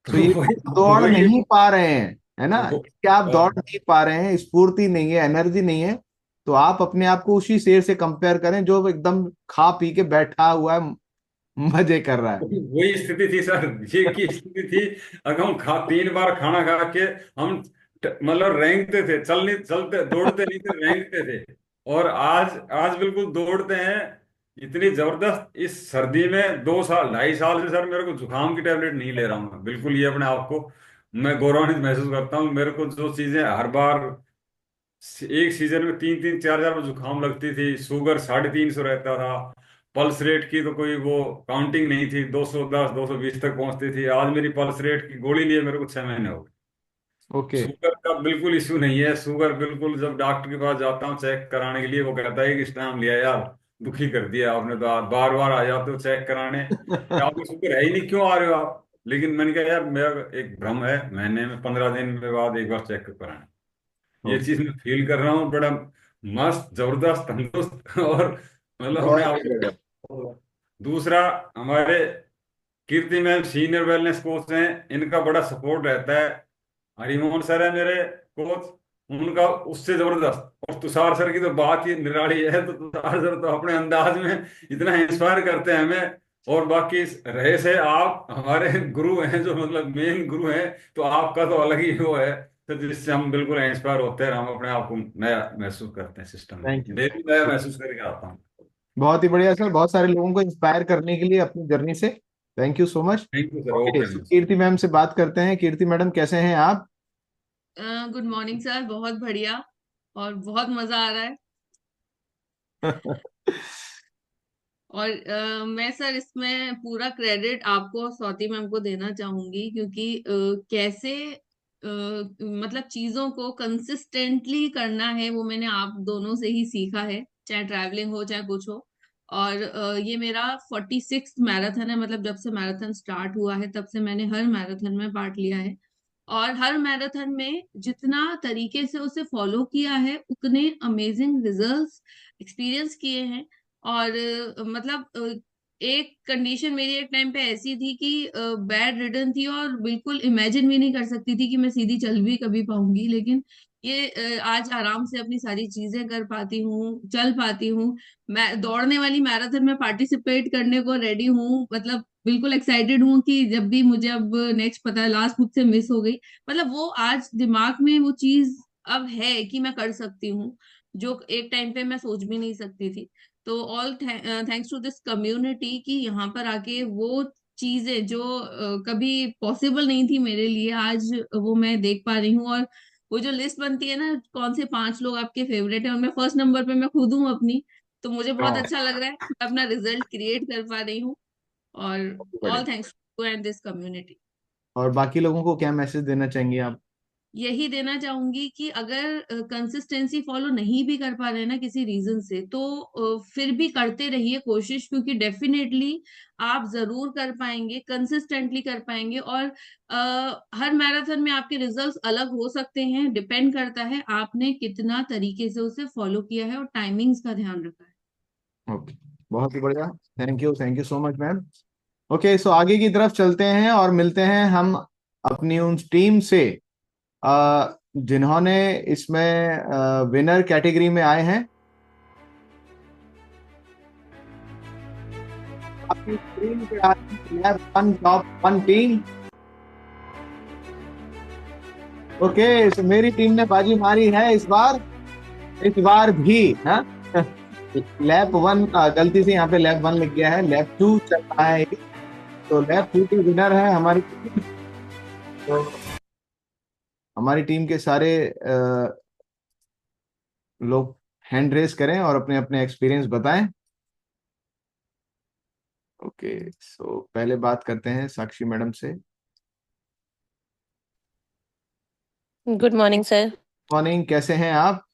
तो तो ये वही दौड़ वही नहीं पा रहे हैं, है ना? वो, क्या आप दौड़ नहीं पा रहे हैं, स्फूर्ति नहीं है, एनर्जी नहीं है, तो आप अपने आप को उसी शेर से कंपेयर करें जो एकदम खा पी के बैठा हुआ है, मजे कर रहा है। वही स्थिति थी सर। ये की स्थिति थी। अगर हम 3 बार खाना खा के हम मतलब रेंगते थे, चल नहीं चलते दौड़ते नहीं थे, रेंगते थे। और आज आज बिल्कुल दौड़ते हैं। इतनी जबरदस्त इस सर्दी में 2 साल 2.5 साल से सर मेरे को जुकाम की टेबलेट नहीं ले रहा हूँ मैं। बिल्कुल ये अपने आप को मैं गौरवान्वित महसूस करता हूँ। मेरे को जो चीजें हर बार एक सीजन में 3-3 4 4 जुकाम लगती थी, शुगर 350 रहता था, पल्स रेट की तो कोई वो काउंटिंग नहीं थी, 210 220 तक पहुंचती थी। आज मेरी पल्स रेट की गोली लिए मेरे को 6 महीने हो गए। ओके। शुगर का बिल्कुल इश्यू नहीं है। शुगर बिल्कुल, जब डॉक्टर के पास जाता हूँ चेक कराने के लिए, वो कहता है कि इस टाइम लिया यार, दुखी कर दिया आपने तो, आप बार बार आ जाते हो चेक कराने, कि आपको शुगर है ही नहीं, क्यों आ रहे हो आप। लेकिन मैंने कहा यार मेरा एक भ्रम है, महीने में 15 दिन के बाद एक बार चेक कराना। ये चीज मैं फील कर रहा हूँ, बड़ा मस्त जबरदस्त तंदुरुस्त और मतलब अपने बहुत आप बढ़िया। को। दूसरा, हमारे कीर्ति मैम सीनियर वेलनेस कोच हैं, इनका बड़ा सपोर्ट रहता है। हरिमोहन सर है मेरे कोच, उनका उससे जबरदस्त। और तुषार सर की तो बात ही निराली है। तो तुषार सर तो अपने अंदाज में इतना इंस्पायर करते हैं हमें। और बाकी रहे से आप हमारे गुरु हैं, जो मतलब मेन गुरु हैं, तो आपका तो अलग ही वो है। तो जिससे हम बिल्कुल इंस्पायर होते हैं, हम अपने आप को नया महसूस करते हैं सिस्टम में, थैंक यू। डेली नया महसूस करके आता हूँ। बहुत ही बढ़िया सर, बहुत सारे लोगों को इंस्पायर करने के लिए अपनी जर्नी से। Thank you so much. Thank you sir, okay, okay so ma'am. Kirti ma'am से बात करते हैं। कीर्ति मैडम कैसे हैं आप? गुड मॉर्निंग सर, बहुत बढ़िया और बहुत मजा आ रहा है। और मैं सर इसमें पूरा क्रेडिट आपको और स्वाति मैम को देना चाहूंगी, क्योंकि कैसे मतलब चीजों को कंसिस्टेंटली करना है वो मैंने आप दोनों से ही सीखा है, चाहे ट्रैवलिंग हो चाहे कुछ हो। और ये मेरा 46 मैराथन है, मतलब जब से मैराथन स्टार्ट हुआ है तब से मैंने हर मैराथन में पार्ट लिया है। और हर मैराथन में जितना तरीके से उसे फॉलो किया है उतने अमेजिंग रिजल्ट्स एक्सपीरियंस किए हैं। और मतलब एक कंडीशन मेरी एक टाइम पे ऐसी थी कि बेड रिडन थी और बिल्कुल इमेजिन भी नहीं कर सकती थी कि मैं सीधी चल भी कभी पाऊंगी, लेकिन ये आज आराम से अपनी सारी चीजें कर पाती हूँ, चल पाती हूँ। मैं दौड़ने वाली मैराथन में पार्टिसिपेट करने को रेडी हूँ, मतलब बिल्कुल एक्साइटेड हूँ कि जब भी मुझे अब नेक्स्ट पता है, लास्ट मुझसे मिस हो गई, मतलब वो आज दिमाग में वो चीज अब है कि मैं कर सकती हूँ, जो एक टाइम पे मैं सोच भी नहीं सकती थी। तो all thanks to this community कि यहाँ पर आके वो चीजें जो कभी पॉसिबल नहीं थी मेरे लिए, आज वो मैं देख पा रही हूँ। और वो जो लिस्ट बनती है ना, कौन से 5 लोग आपके फेवरेट है, और मैं फर्स्ट नंबर पे मैं खुद हूँ अपनी, तो मुझे बहुत वाह, अच्छा लग रहा है, मैं अपना रिजल्ट क्रिएट कर पा रही हूँ। और बढ़िया। All thanks to and this community. और बाकी लोगों को क्या मैसेज देना चाहेंगे आप? यही देना चाहूंगी कि अगर कंसिस्टेंसी फॉलो नहीं भी कर पा रहे हैं ना किसी रीजन से, तो फिर भी करते रहिए कोशिश, क्योंकि डेफिनेटली आप जरूर कर पाएंगे, कंसिस्टेंटली कर पाएंगे। और हर मैराथन में आपके रिजल्ट्स अलग हो सकते हैं, डिपेंड करता है आपने कितना तरीके से उसे फॉलो किया है और टाइमिंग्स का ध्यान रखा है। ओके, बहुत ही बढ़िया। Thank you so much ma'am. Okay, so आगे की तरफ चलते हैं और मिलते हैं हम अपनी उन टीम से जिन्होंने इसमें विनर कैटेगरी में आए हैं। आपकी स्क्रीन पे आ रही है one top one team. Okay, so मेरी टीम ने बाजी मारी है इस बार भी। हाँ, लैप वन, गलती से यहाँ पे लैप वन लिख गया है, लैप टू चल रहा है ये। तो लैप टू की विनर है हमारी टीम। तो हमारी टीम के सारे लोग हैंड रेस करें और अपने अपने एक्सपीरियंस बताएं। ओके, सो पहले बात करते हैं साक्षी मैडम से। Good morning sir. मॉर्निंग, कैसे हैं आप?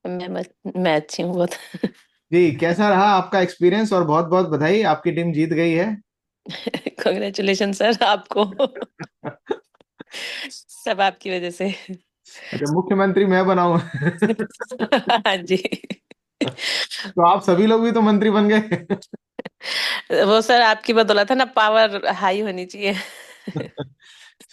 मैं अच्छी हूँ बहुत। जी, कैसा रहा आपका एक्सपीरियंस? और बहुत बहुत बधाई, आपकी टीम जीत गई है। कॉन्ग्रेचुलेशन सर आपको। सब आपकी वजह से। अच्छा, मुख्यमंत्री मैं बनाऊं? हाँ जी। तो आप सभी लोग भी तो मंत्री बन गए। वो सर आपकी बदौलत है ना, पावर हाई होनी चाहिए।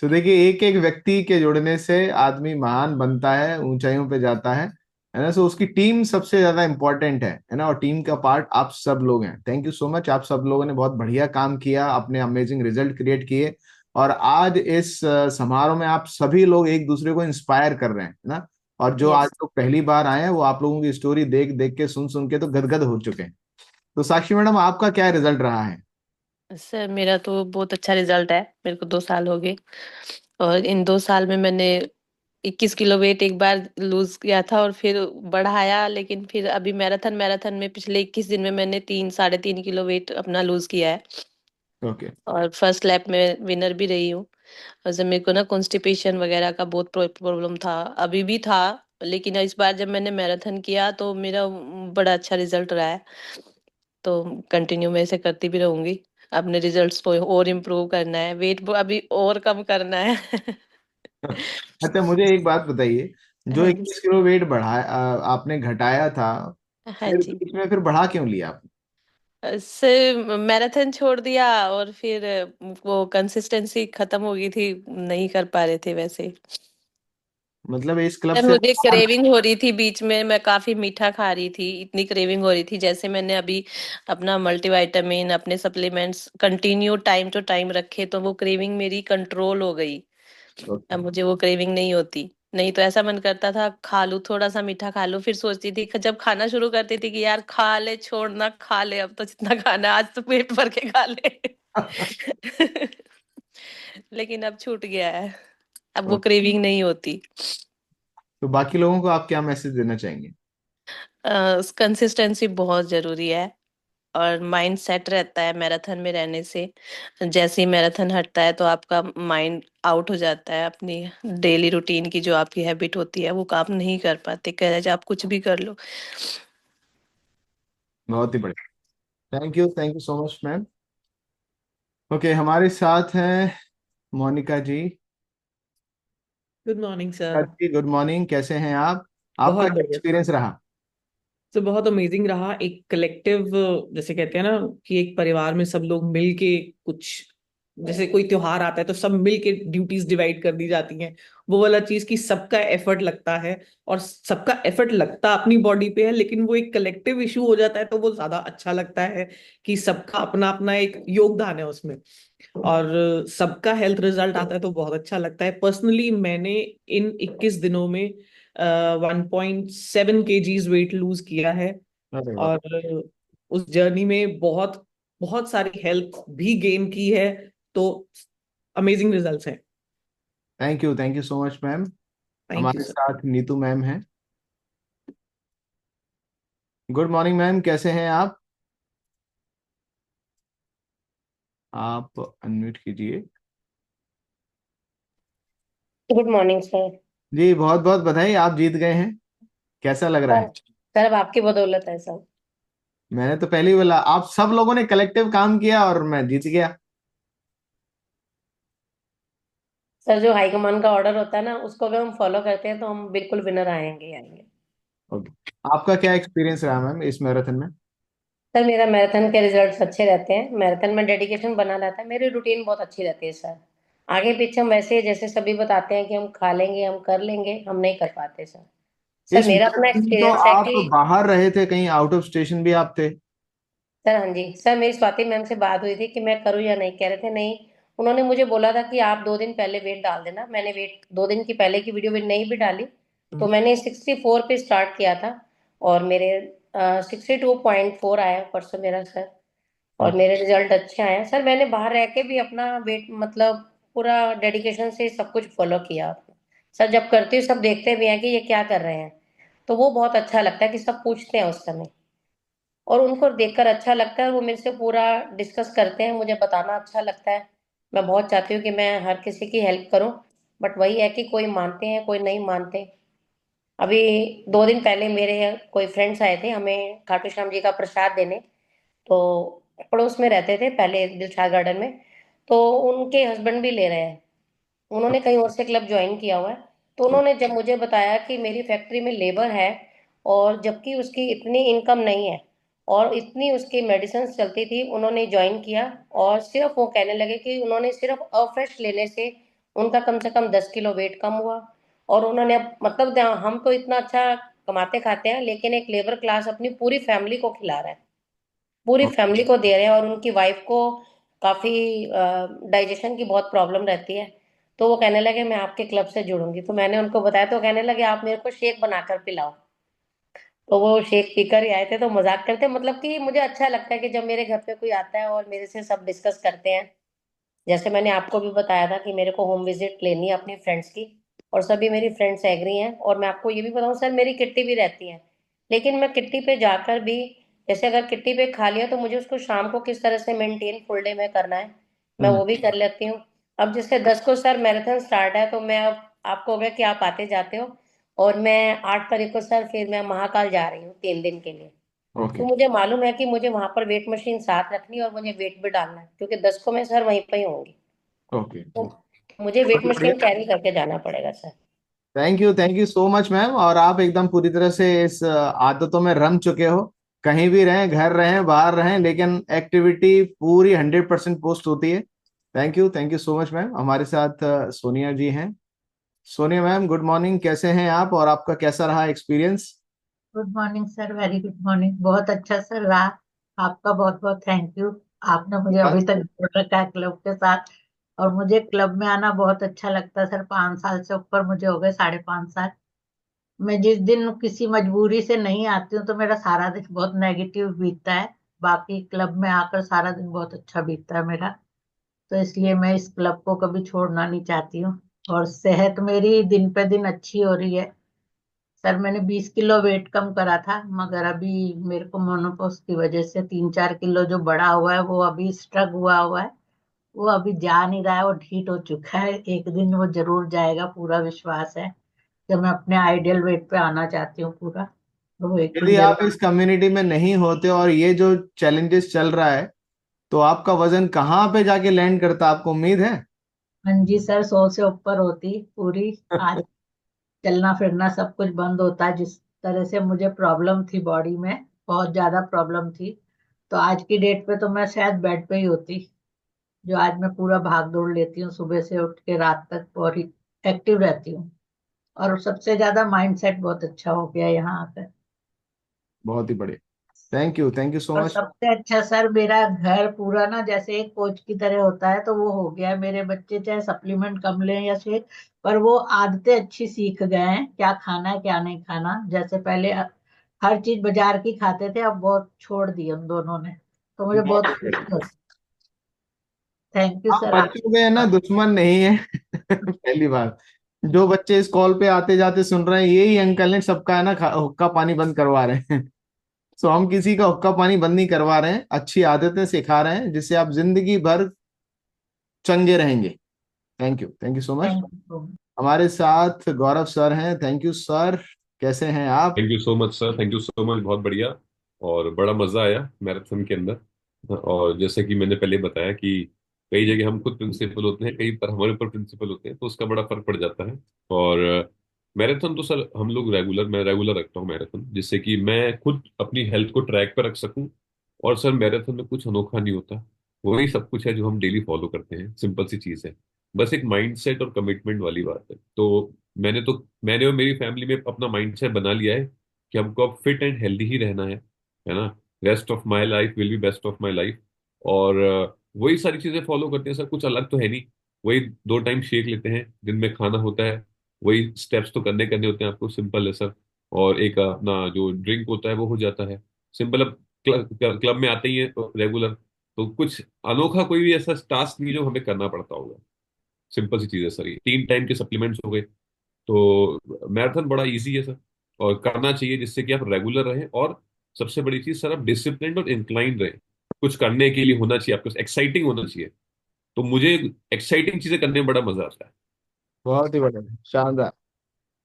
तो देखिए, एक एक व्यक्ति के जुड़ने से आदमी महान बनता है, ऊंचाइयों पे जाता है ना। सो उसकी टीम सबसे ज्यादा इंपॉर्टेंट है ना। और टीम का पार्ट आप सब लोग हैं। थैंक यू सो मच, आप सब लोगों ने बहुत बढ़िया काम किया, अपने अमेजिंग रिजल्ट क्रिएट किए। और आज इस समारोह में आप सभी लोग एक दूसरे को इंस्पायर कर रहे हैं ना। और जो आज यस लोग पहली बार आए हैं, वो आप लोगों की स्टोरी देख देख के, सुन सुन के तो गदगद हो चुके हैं। तो साक्षी मैडम, आपका क्या रिजल्ट रहा है? सर, मेरा तो बहुत अच्छा रिजल्ट है। मेरे को 2 साल हो गए और इन 2 साल में मैंने 21 किलो वेट एक बार लूज किया था और फिर बढ़ाया, लेकिन फिर अभी मैराथन में पिछले 21 दिन में मैंने 3 साढ़े 3 किलो वेट अपना लूज किया है। ओके। और फर्स्ट लैप में विनर भी रही हूँ। और जब मेरे को ना कॉन्स्टिपेशन वगैरह का बहुत प्रॉब्लम था, अभी भी था, लेकिन इस बार जब मैंने मैराथन किया तो मेरा बड़ा अच्छा रिजल्ट रहा है। तो कंटिन्यू मैं ऐसे करती भी रहूंगी। अपने रिजल्ट्स को और इम्प्रूव करना है, वेट अभी और कम करना है। अच्छा, मुझे एक बात बताइए, जो हाँ 21 किलो वेट बढ़ाया आपने घटाया था, हाँ फिर जी। बीच में फिर बढ़ा क्यों लिया आपने? से मैराथन छोड़ दिया और फिर वो कंसिस्टेंसी खत्म हो गई थी, नहीं कर पा रहे थे वैसे। मतलब इस क्लब सर, से मुझे क्रेविंग हो रही थी बीच में, मैं काफी मीठा खा रही थी, इतनी क्रेविंग हो रही थी। जैसे मैंने अभी अपना मल्टीविटामिन, अपने supplements continue time to time रखे तो वो क्रेविंग मेरी कंट्रोल हो गई। अब मुझे वो क्रेविंग नहीं होती। नहीं तो ऐसा मन करता था खा लूं, थोड़ा सा मीठा खा लूं, फिर सोचती थी जब खाना शुरू करती थी कि यार खा ले, छोड़ना, खा ले, अब तो जितना खाना है, आज तो पेट भर के खा ले। लेकिन अब छूट गया है, अब वो क्रेविंग नहीं होती। तो बाकी लोगों को आप क्या मैसेज देना चाहेंगे? कंसिस्टेंसी बहुत जरूरी है और माइंड सेट रहता है मैराथन में रहने से। जैसे ही मैराथन हटता है तो आपका माइंड आउट हो जाता है, अपनी डेली रूटीन की जो आपकी हैबिट होती है वो काम नहीं कर पाते, कह आप कुछ भी कर लो। बहुत ही बढ़िया। Thank you so much ma'am. Okay, हमारे साथ हैं Monica ji. Good morning Monica sir. जी, गुड मॉर्निंग, कैसे हैं आप? आपका बहुत क्या बढ़िया। एक्सपीरियंस रहा? तो बहुत अमेजिंग रहा। एक कलेक्टिव, जैसे कहते हैं ना कि एक परिवार में सब लोग मिल के कुछ, जैसे कोई त्योहार आता है तो सब मिल के ड्यूटीज डिवाइड कर दी जाती हैं, वो वाला चीज कि सबका एफर्ट लगता है, और सबका एफर्ट लगता अपनी बॉडी पे है, लेकिन वो एक कलेक्टिव इशू हो जाता है तो वो ज्यादा अच्छा लगता है कि सबका अपना अपना एक योगदान है उसमें, और सबका हेल्थ रिजल्ट आता है तो बहुत अच्छा लगता है। पर्सनली मैंने इन 21 दिनों में 1.7 kgs वेट लूज किया है, अरे वाह। और उस जर्नी में बहुत बहुत सारी हेल्थ भी गेन की है, तो अमेजिंग रिजल्ट्स हैं। Thank you so much ma'am. Thank you हमारे सर। साथ नीतू मैम हैं। गुड मॉर्निंग मैम, कैसे हैं आप अनम्यूट कीजिए। Good morning sir. जी बहुत बहुत बधाई, आप जीत गए हैं। कैसा लग रहा है? सर सर अब आपकी बदौलत है सर। मैंने तो पहले ही बोला, आप सब लोगों ने कलेक्टिव काम किया और मैं जीत गया। सर जो हाईकमान का ऑर्डर होता है ना, उसको अगर हम फॉलो करते हैं तो हम बिल्कुल विनर आएंगे ही आएंगे। ओके, आपका क्या एक्सपीरियंस रहा मैम इस मैराथन में? सर मेरा मैराथन के रिजल्ट्स अच्छे रहते हैं, मैराथन में डेडिकेशन बना रहता है, मेरी रूटीन बहुत अच्छी रहती है सर। आगे पीछे हम वैसे जैसे सभी बताते हैं कि हम खा लेंगे, हम कर लेंगे, हम नहीं कर पाते सर। सर इस मेरा अपना मैराथन में तो एक्सपीरियंस है आप कि बाहर रहे थे, कहीं आउट ऑफ स्टेशन भी आप थे? सर हाँ जी सर, मेरी स्वाति मैम से बात हुई थी कि मैं करूँ या नहीं, कह रहे थे नहीं। उन्होंने मुझे बोला था कि आप 2 दिन पहले वेट डाल देना। मैंने वेट 2 दिन की पहले की वीडियो नहीं भी डाली, तो मैंने 64 पे स्टार्ट किया था, और मेरे 62.4 आया परसों मेरा सर। और ओके। मेरे रिजल्ट अच्छे आए हैं सर। मैंने बाहर रह के भी अपना वेट मतलब पूरा डेडिकेशन से सब कुछ फॉलो किया सर। जब करती हूँ सब देखते भी हैं कि ये क्या कर रहे हैं, तो वो बहुत अच्छा लगता है कि सब पूछते हैं उस समय, और उनको देखकर अच्छा लगता है, और वो मेरे से पूरा डिस्कस करते हैं, मुझे बताना अच्छा लगता है। मैं बहुत चाहती हूँ कि मैं हर किसी की हेल्प करूँ, बट वही है कि कोई मानते हैं कोई नहीं मानते। अभी 2 दिन पहले मेरे कोई फ्रेंड्स आए थे हमें खाटू श्याम जी का प्रसाद देने, तो पड़ोस में रहते थे पहले दिलशाद गार्डन में, तो उनके हस्बैंड भी ले रहे हैं, उन्होंने कहीं और से क्लब ज्वाइन किया हुआ है। तो उन्होंने जब मुझे बताया कि मेरी फैक्ट्री में लेबर है, और जबकि उसकी इतनी इनकम नहीं है और इतनी उसकी मेडिसिन चलती थी, उन्होंने ज्वाइन किया, और सिर्फ वो कहने लगे कि उन्होंने सिर्फ अफ्रेश लेने से उनका कम से कम 10 किलो वेट कम हुआ। और उन्होंने अब मतलब हम तो इतना अच्छा कमाते खाते हैं, लेकिन एक लेबर क्लास अपनी पूरी फैमिली को खिला रहा है, पूरी फैमिली को दे रहे हैं, और उनकी वाइफ को काफी डाइजेशन की बहुत प्रॉब्लम रहती है। तो वो कहने लगे मैं आपके क्लब से जुड़ूंगी, तो मैंने उनको बताया, तो कहने लगे आप मेरे को शेक बनाकर पिलाओ। तो वो शेक पीकर ही आए थे, तो मजाक करते मतलब कि मुझे अच्छा लगता है कि जब मेरे घर पे कोई आता है और मेरे से सब डिस्कस करते हैं। जैसे मैंने आपको भी बताया था कि मेरे को होम विजिट लेनी है अपनी फ्रेंड्स की, और सभी मेरी फ्रेंड्स एग्री हैं। और मैं आपको ये भी बताऊं सर, मेरी किट्टी भी रहती है, लेकिन मैं किट्टी पे जाकर भी, जैसे अगर किट्टी पे खा लिया तो मुझे उसको शाम को किस तरह से मेंटेन फुल डे में करना है, मैं वो भी कर लेती हूँ। अब जैसे 10 को सर मैराथन स्टार्ट है, तो मैं अब आपको हो गया कि आप आते जाते हो, और मैं 8 तारीख को सर फिर मैं महाकाल जा रही हूँ 3 दिन के लिए। ओके। तो मुझे मालूम है कि मुझे वहां पर वेट मशीन साथ रखनी है, और मुझे वेट भी डालना है, क्योंकि 10 को मैं सर वहीं पर ही होंगी, ओके। तो मुझे वेट बहुत बढ़िया। मशीन कैरी करके जाना पड़ेगा sir. Thank you so much ma'am. और आप एकदम पूरी तरह से इस आदतों में रम चुके हो। कहीं भी रहें, घर रहें बाहर रहें, लेकिन एक्टिविटी पूरी 100% पोस्ट होती है। Thank you so much ma'am. हमारे साथ सोनिया जी हैं। सोनिया मैम गुड मॉर्निंग, कैसे हैं आप और आपका कैसा रहा experience? Good morning sir, very good morning. बहुत अच्छा सर रहा। आपका बहुत बहुत थैंक यू। आपने मुझे अभी तक जोड़ रखा है क्लब के साथ, और मुझे क्लब में आना बहुत अच्छा लगता है सर। 5 साल से ऊपर मुझे हो गए, 5.5 साल। मैं जिस दिन किसी मजबूरी से नहीं आती हूँ तो मेरा सारा दिन बहुत नेगेटिव बीतता है, बाकी क्लब में आकर सारा दिन बहुत अच्छा बीतता है मेरा। तो इसलिए मैं इस क्लब को कभी छोड़ना नहीं चाहती हूँ। और सेहत मेरी दिन पे दिन अच्छी हो रही है सर। मैंने 20 किलो वेट कम करा था, मगर अभी मेरे को मोनोपोज की वजह से 3-4 किलो जो बढ़ा हुआ है वो अभी स्ट्रक हुआ है। वो अभी जा नहीं रहा है, वो ढीठ हो चुका है। एक दिन वो जरूर जाएगा, पूरा विश्वास है। जब मैं अपने आइडियल वेट पे आना चाहती हूँ पूरा, तो वो एक दिन यदि आप जरूर। इस कम्युनिटी में नहीं होते और ये जो चैलेंजेस चल रहा है, तो आपका वजन कहाँ पे जाके लैंड करता, आपको उम्मीद है? हाँ जी सर, 100 से ऊपर होती पूरी। आज चलना फिरना सब कुछ बंद होता है, जिस तरह से मुझे प्रॉब्लम थी बॉडी में, बहुत ज्यादा प्रॉब्लम थी। तो आज की डेट पे तो मैं शायद बेड पे ही होती, जो आज मैं पूरा भाग दौड़ लेती हूँ सुबह से उठ के रात तक, बहुत एक्टिव रहती हूँ। और सबसे ज्यादा माइंड सेट बहुत अच्छा हो गया यहाँ आकर। बहुत ही बढ़िया। थैंक यू सो और मच। सबसे अच्छा सर, मेरा घर पूरा ना जैसे एक कोच की तरह होता है, तो वो हो गया है। मेरे बच्चे चाहे सप्लीमेंट कम लें या शेक, पर वो आदतें अच्छी सीख गए हैं, क्या खाना है क्या नहीं खाना। जैसे पहले हर चीज बाजार की खाते थे, अब बहुत छोड़ दी उन दोनों ने, तो मुझे बहुत बहुत ही खुशी बढ़िया। होती। थैंक यू आप सर बच्चों के है ना दुश्मन नहीं है। पहली बात, जो बच्चे इस कॉल पे आते जाते सुन रहे हैं, यही अंकल ने सबका है ना हुक्का पानी बंद करवा रहे हैं। सो हम किसी का हुक्का पानी बंद नहीं करवा रहे हैं, अच्छी आदतें सिखा रहे हैं जिससे आप जिंदगी भर चंगे रहेंगे। Thank you so much. Thank you. हमारे साथ गौरव सर हैं। थैंक यू सर, कैसे हैं आप? Thank you so much sir, thank you so much, बहुत बढ़िया। और बड़ा मजा आया मैराथन के अंदर। और जैसे कि मैंने पहले बताया कि कई जगह हम खुद प्रिंसिपल होते हैं, कई पर हमारे ऊपर प्रिंसिपल होते हैं, तो उसका बड़ा फर्क पड़ जाता है। और मैराथन तो सर हम लोग मैं रेगुलर रखता हूँ मैराथन, जिससे कि मैं खुद अपनी हेल्थ को ट्रैक पर रख सकूं। और सर मैराथन में कुछ अनोखा नहीं होता, वही सब कुछ है जो हम डेली फॉलो करते हैं, सिंपल सी चीज है। बस एक माइंडसेट और कमिटमेंट वाली बात है। मैंने और मेरी फैमिली में अपना माइंडसेट बना लिया है कि हमको अब फिट एंड हेल्दी ही रहना है ना। Rest of my life will be best of my life. और वही सारी चीजें फॉलो करते हैं सर, कुछ अलग तो है नहीं। वही 2 टाइम शेक लेते हैं, दिन में खाना होता है, वही स्टेप्स तो करने करने होते हैं आपको, सिंपल है सर। और एक अपना जो ड्रिंक होता है वो हो जाता है सिंपल। अब क्लब में आते ही है तो रेगुलर, तो कुछ अनोखा कोई भी ऐसा टास्क नहीं जो हमें करना पड़ता होगा। सिंपल सी चीज है सर, ये 3 टाइम के सप्लीमेंट्स हो गए। तो मैराथन बड़ा इजी है सर, और करना चाहिए जिससे कि आप रेगुलर रहें। और सबसे बड़ी चीज सर, आप डिसिप्लिन और इंक्लाइन रहें। कुछ करने के लिए होना चाहिए आपको, एक्साइटिंग होना चाहिए। तो मुझे एक्साइटिंग चीजें करने में बड़ा मजा आता है। बहुत ही बढ़िया, शानदार।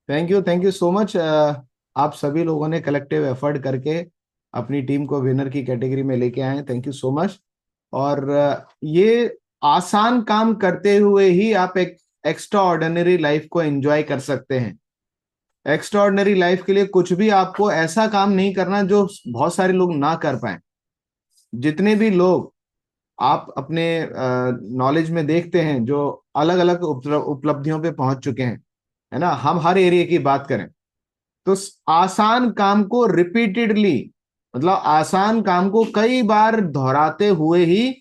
Thank you so much. आप सभी लोगों ने कलेक्टिव एफर्ट करके अपनी टीम को विनर की कैटेगरी में लेके आए हैं। Thank you so much. और ये आसान काम करते हुए ही आप एक एक्स्ट्रा ऑर्डिनरी लाइफ को एंजॉय कर सकते हैं। एक्स्ट्रा ऑर्डिनरी लाइफ के लिए कुछ भी आपको ऐसा काम नहीं करना जो बहुत सारे लोग ना कर पाए। जितने भी लोग आप अपने नॉलेज में देखते हैं जो अलग अलग उपलब्धियों पे पहुंच चुके हैं, है ना, हम हर एरिया की बात करें तो आसान काम को रिपीटेडली, मतलब आसान काम को कई बार दोहराते हुए ही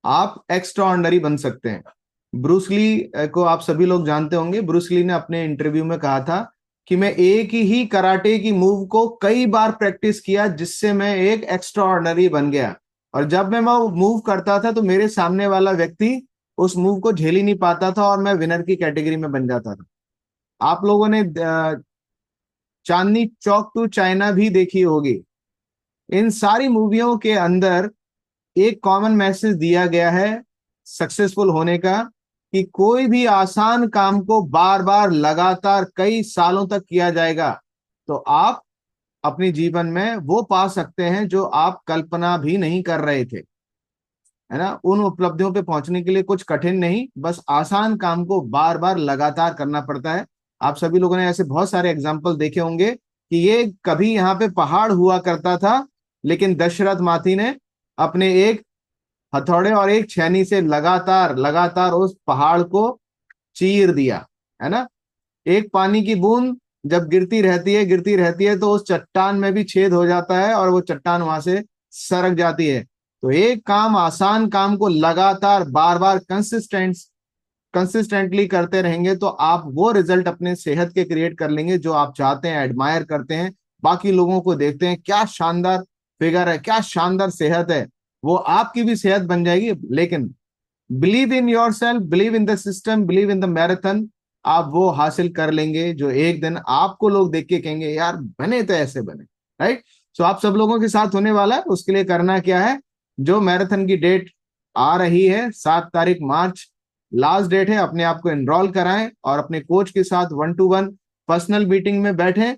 आप एक्स्ट्रा ऑर्डिनरी बन सकते हैं। ब्रूस ली को आप सभी लोग जानते होंगे। ब्रूस ली ने अपने इंटरव्यू में कहा था कि मैं एक ही कराटे की मूव को कई बार प्रैक्टिस किया जिससे मैं एक एक्स्ट्रा ऑर्डिनरी बन गया। और जब मैं वो मूव करता था तो मेरे सामने वाला व्यक्ति उस मूव को झेल ही नहीं पाता था और मैं विनर की कैटेगरी में बन जाता था। आप लोगों ने चांदनी चौक टू चाइना भी देखी होगी। इन सारी मूवियों के अंदर एक कॉमन मैसेज दिया गया है सक्सेसफुल होने का, कि कोई भी आसान काम को बार बार लगातार कई सालों तक किया जाएगा तो आप अपने जीवन में वो पा सकते हैं जो आप कल्पना भी नहीं कर रहे थे, है ना। उन उपलब्धियों पे पहुंचने के लिए कुछ कठिन नहीं, बस आसान काम को बार बार लगातार करना पड़ता है। आप सभी लोगों ने ऐसे बहुत सारे एग्जाम्पल देखे होंगे कि ये कभी यहाँ पे पहाड़ हुआ करता था, लेकिन दशरथ माथी ने अपने एक हथौड़े और एक छेनी से लगातार लगातार उस पहाड़ को चीर दिया, है ना। एक पानी की बूंद जब गिरती रहती है तो उस चट्टान में भी छेद हो जाता है और वो चट्टान वहां से सरक जाती है। तो एक काम, आसान काम को लगातार बार बार कंसिस्टेंटली करते रहेंगे तो आप वो रिजल्ट अपने सेहत के क्रिएट कर लेंगे जो आप चाहते हैं, एडमायर करते हैं। बाकी लोगों को देखते हैं क्या शानदार फिगर है, क्या शानदार सेहत है, वो आपकी भी सेहत बन जाएगी। लेकिन believe in your self, believe in the system, believe in the marathon, आप वो हासिल कर लेंगे जो एक दिन आपको लोग देख के कहेंगे यार बने तो ऐसे बने, राइट। सो आप सब लोगों के साथ होने वाला है। उसके लिए करना क्या है, जो मैराथन की डेट आ रही है 7 तारीख मार्च लास्ट डेट है, अपने आप को एनरोल कराएं और अपने कोच के साथ 1-to-1 पर्सनल मीटिंग में बैठें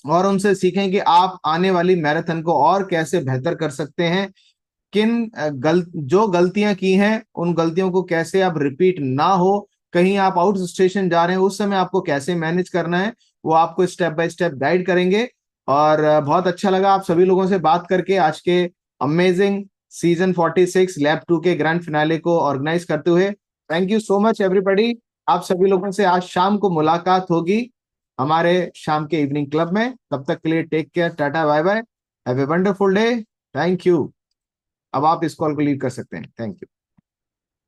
और उनसे सीखें कि आप आने वाली मैराथन को और कैसे बेहतर कर सकते हैं। जो गलतियां की हैं उन गलतियों को कैसे आप रिपीट ना हो, कहीं आप आउट स्टेशन जा रहे हैं उस समय आपको कैसे मैनेज करना है, वो आपको स्टेप बाय स्टेप गाइड करेंगे। और बहुत अच्छा लगा आप सभी लोगों से बात करके आज के अमेजिंग सीजन 46 लैब 2 के ग्रैंड फिनाले को ऑर्गेनाइज करते हुए। Thank you so much everybody. आप सभी लोगों से आज शाम को मुलाकात होगी हमारे शाम के इवनिंग क्लब में। तब तक के लिए take care, tata, bye bye, have a wonderful day. Thank you. अब आप इस कॉल को लीड कर सकते हैं। Thank you.